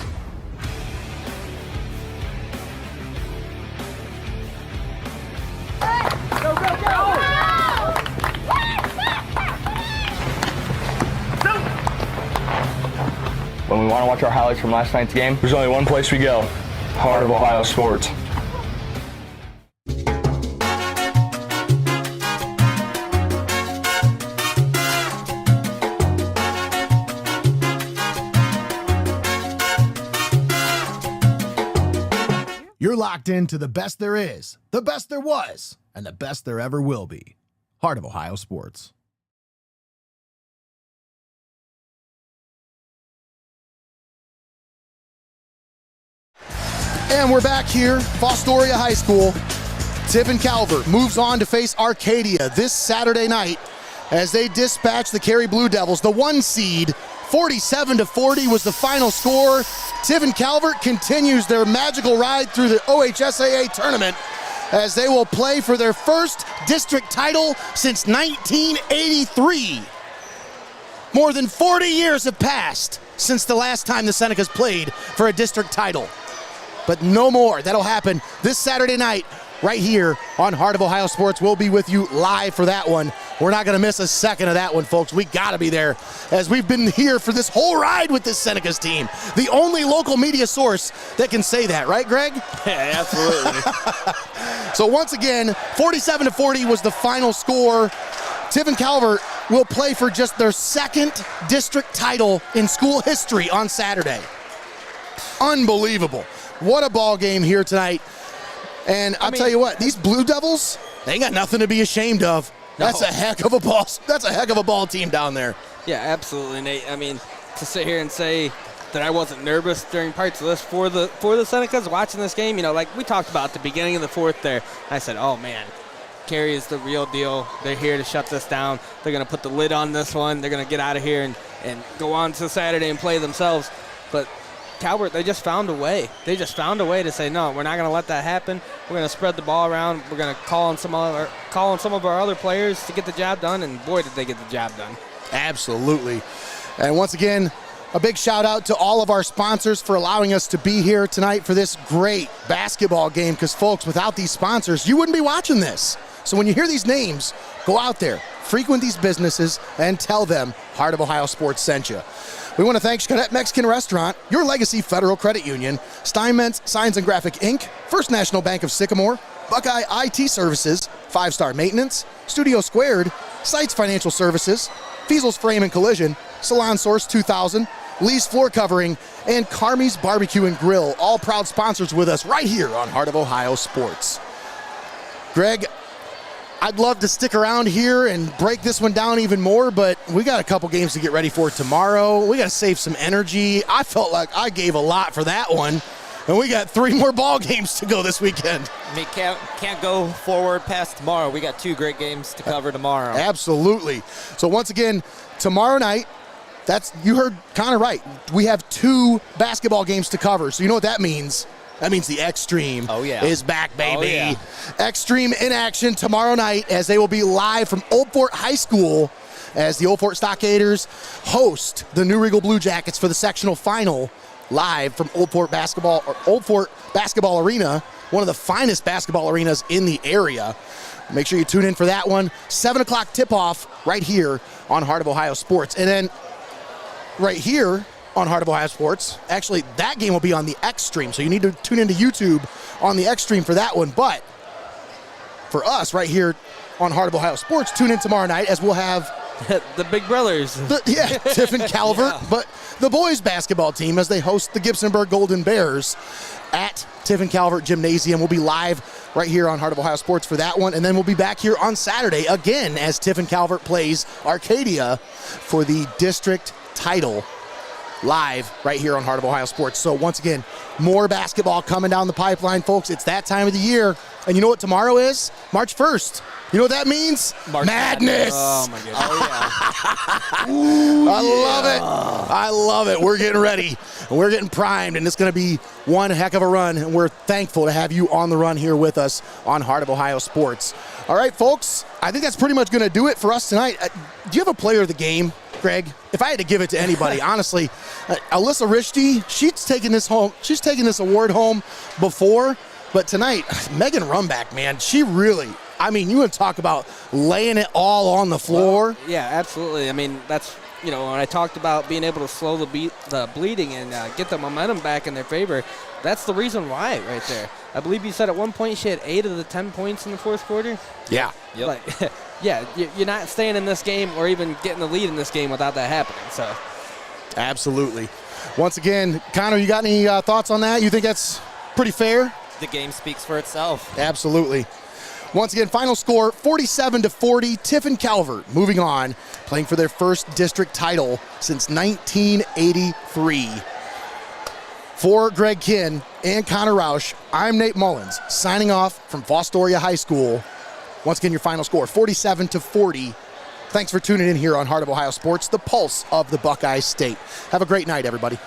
Go, go, go! When we want to watch our highlights from last night's game, there's only one place we go: Heart of Ohio Sports. You're locked into the best there is, the best there was, and the best there ever will be. Heart of Ohio Sports. And we're back here, Fostoria High School. Tiffin Calvert moves on to face Arcadia this Saturday night as they dispatch the Carey Blue Devils, the 1 seed. 47-40 was the final score. Tiffin Calvert continues their magical ride through the OHSAA tournament as they will play for their first district title since 1983. More than 40 years have passed since the last time the Senecas played for a district title. But no more. That'll happen this Saturday night right here on Heart of Ohio Sports. We'll be with you live for that one. We're not going to miss a second of that one, folks. We got to be there, as we've been here for this whole ride with this Senecas team. The only local media source that can say that, right, Greg? Yeah, absolutely. So once again, 47-40 was the final score. Tiffin Calvert will play for just their second district title in school history on Saturday. Unbelievable. What a ball game here tonight. And I'll tell you what, these Blue Devils, they ain't got nothing to be ashamed of. No. That's a heck of a ball. That's a heck of a ball team down there. Yeah, absolutely, Nate. I mean, to sit here and say that I wasn't nervous during parts of this for the Senecas watching this game, like we talked about at the beginning of the fourth there, I said, oh man, Carey is the real deal. They're here to shut this down. They're going to put the lid on this one. They're going to get out of here and go on to Saturday and play themselves. But Calvert, they just found a way. They just found a way to say, no, we're not going to let that happen. We're going to spread the ball around. We're going to call on some of our other players to get the job done, and boy, did they get the job done. Absolutely. And once again, a big shout out to all of our sponsors for allowing us to be here tonight for this great basketball game, because folks, without these sponsors, you wouldn't be watching this. So when you hear these names, go out there, frequent these businesses, and tell them Heart of Ohio Sports sent you. We want to thank Xcaret Mexican Restaurant, Your Legacy Federal Credit Union, Steinmetz Signs and Graphic Inc., First National Bank of Sycamore, Buckeye IT Services, 5-Star Maintenance, Studio Squared, Seitz Financial Services, Feasel's Frame and Collision, Salon Source 2000, Lee's Floor Covering, and Carmies BBQ and Grill, all proud sponsors with us right here on Heart of Ohio Sports. Greg, I'd love to stick around here and break this one down even more, but we got a couple games to get ready for tomorrow. We got to save some energy. I felt like I gave a lot for that one, and we got 3 more ball games to go this weekend. I mean, can't go forward past tomorrow. We got 2 great games to cover tomorrow. Absolutely. So once again, tomorrow night, you heard Connor right. We have 2 basketball games to cover. So you know what that means? That means the Xtreme is back, baby. Oh, yeah. Xtreme in action tomorrow night, as they will be live from Old Fort High School as the Old Fort Stockaders host the New Regal Blue Jackets for the sectional final, live from Old Fort Basketball Arena, one of the finest basketball arenas in the area. Make sure you tune in for that one. 7 o'clock tip-off right here on Heart of Ohio Sports. And then right here on Heart of Ohio Sports, actually that game will be on the Xtreme, so you need to tune into YouTube on the Xtreme for that one. But for us right here on Heart of Ohio Sports, tune in tomorrow night, as we'll have the big brothers. Tiffin Calvert, but the boys basketball team, as they host the Gibsonburg Golden Bears at Tiffin Calvert Gymnasium. We'll be live right here on Heart of Ohio Sports for that one, and then we'll be back here on Saturday again as Tiffin Calvert plays Arcadia for the district title, live right here on Heart of Ohio Sports. So once again, more basketball coming down the pipeline, folks. It's that time of the year. And you know what tomorrow is? March 1st. You know what that means? Madness. Oh, my goodness. Oh, yeah. Ooh, I love it. I love it. We're getting ready. We're getting primed, and it's going to be one heck of a run. And we're thankful to have you on the run here with us on Heart of Ohio Sports. All right, folks, I think that's pretty much going to do it for us tonight. Do you have a player of the game, Greg? If I had to give it to anybody, honestly, Alyssa Rishti, she's taken this award home before, but tonight, Megan Rumback, man, she really, you want to talk about laying it all on the floor. Well, yeah, absolutely. That's, when I talked about being able to slow the bleeding and get the momentum back in their favor, that's the reason why right there. I believe you said at one point she had 8 of the 10 points in the fourth quarter. Yeah. Yep. You're not staying in this game or even getting the lead in this game without that happening. So, absolutely. Once again, Connor, you got any thoughts on that? You think that's pretty fair? The game speaks for itself. Absolutely. Once again, final score 47-40. Tiffin Calvert moving on, playing for their first district title since 1983. For Greg Kinn and Connor Roush, I'm Nate Mullins, signing off from Fostoria High School. Once again, your final score 47-40. Thanks for tuning in here on Heart of Ohio Sports, the pulse of the Buckeye State. Have a great night, everybody.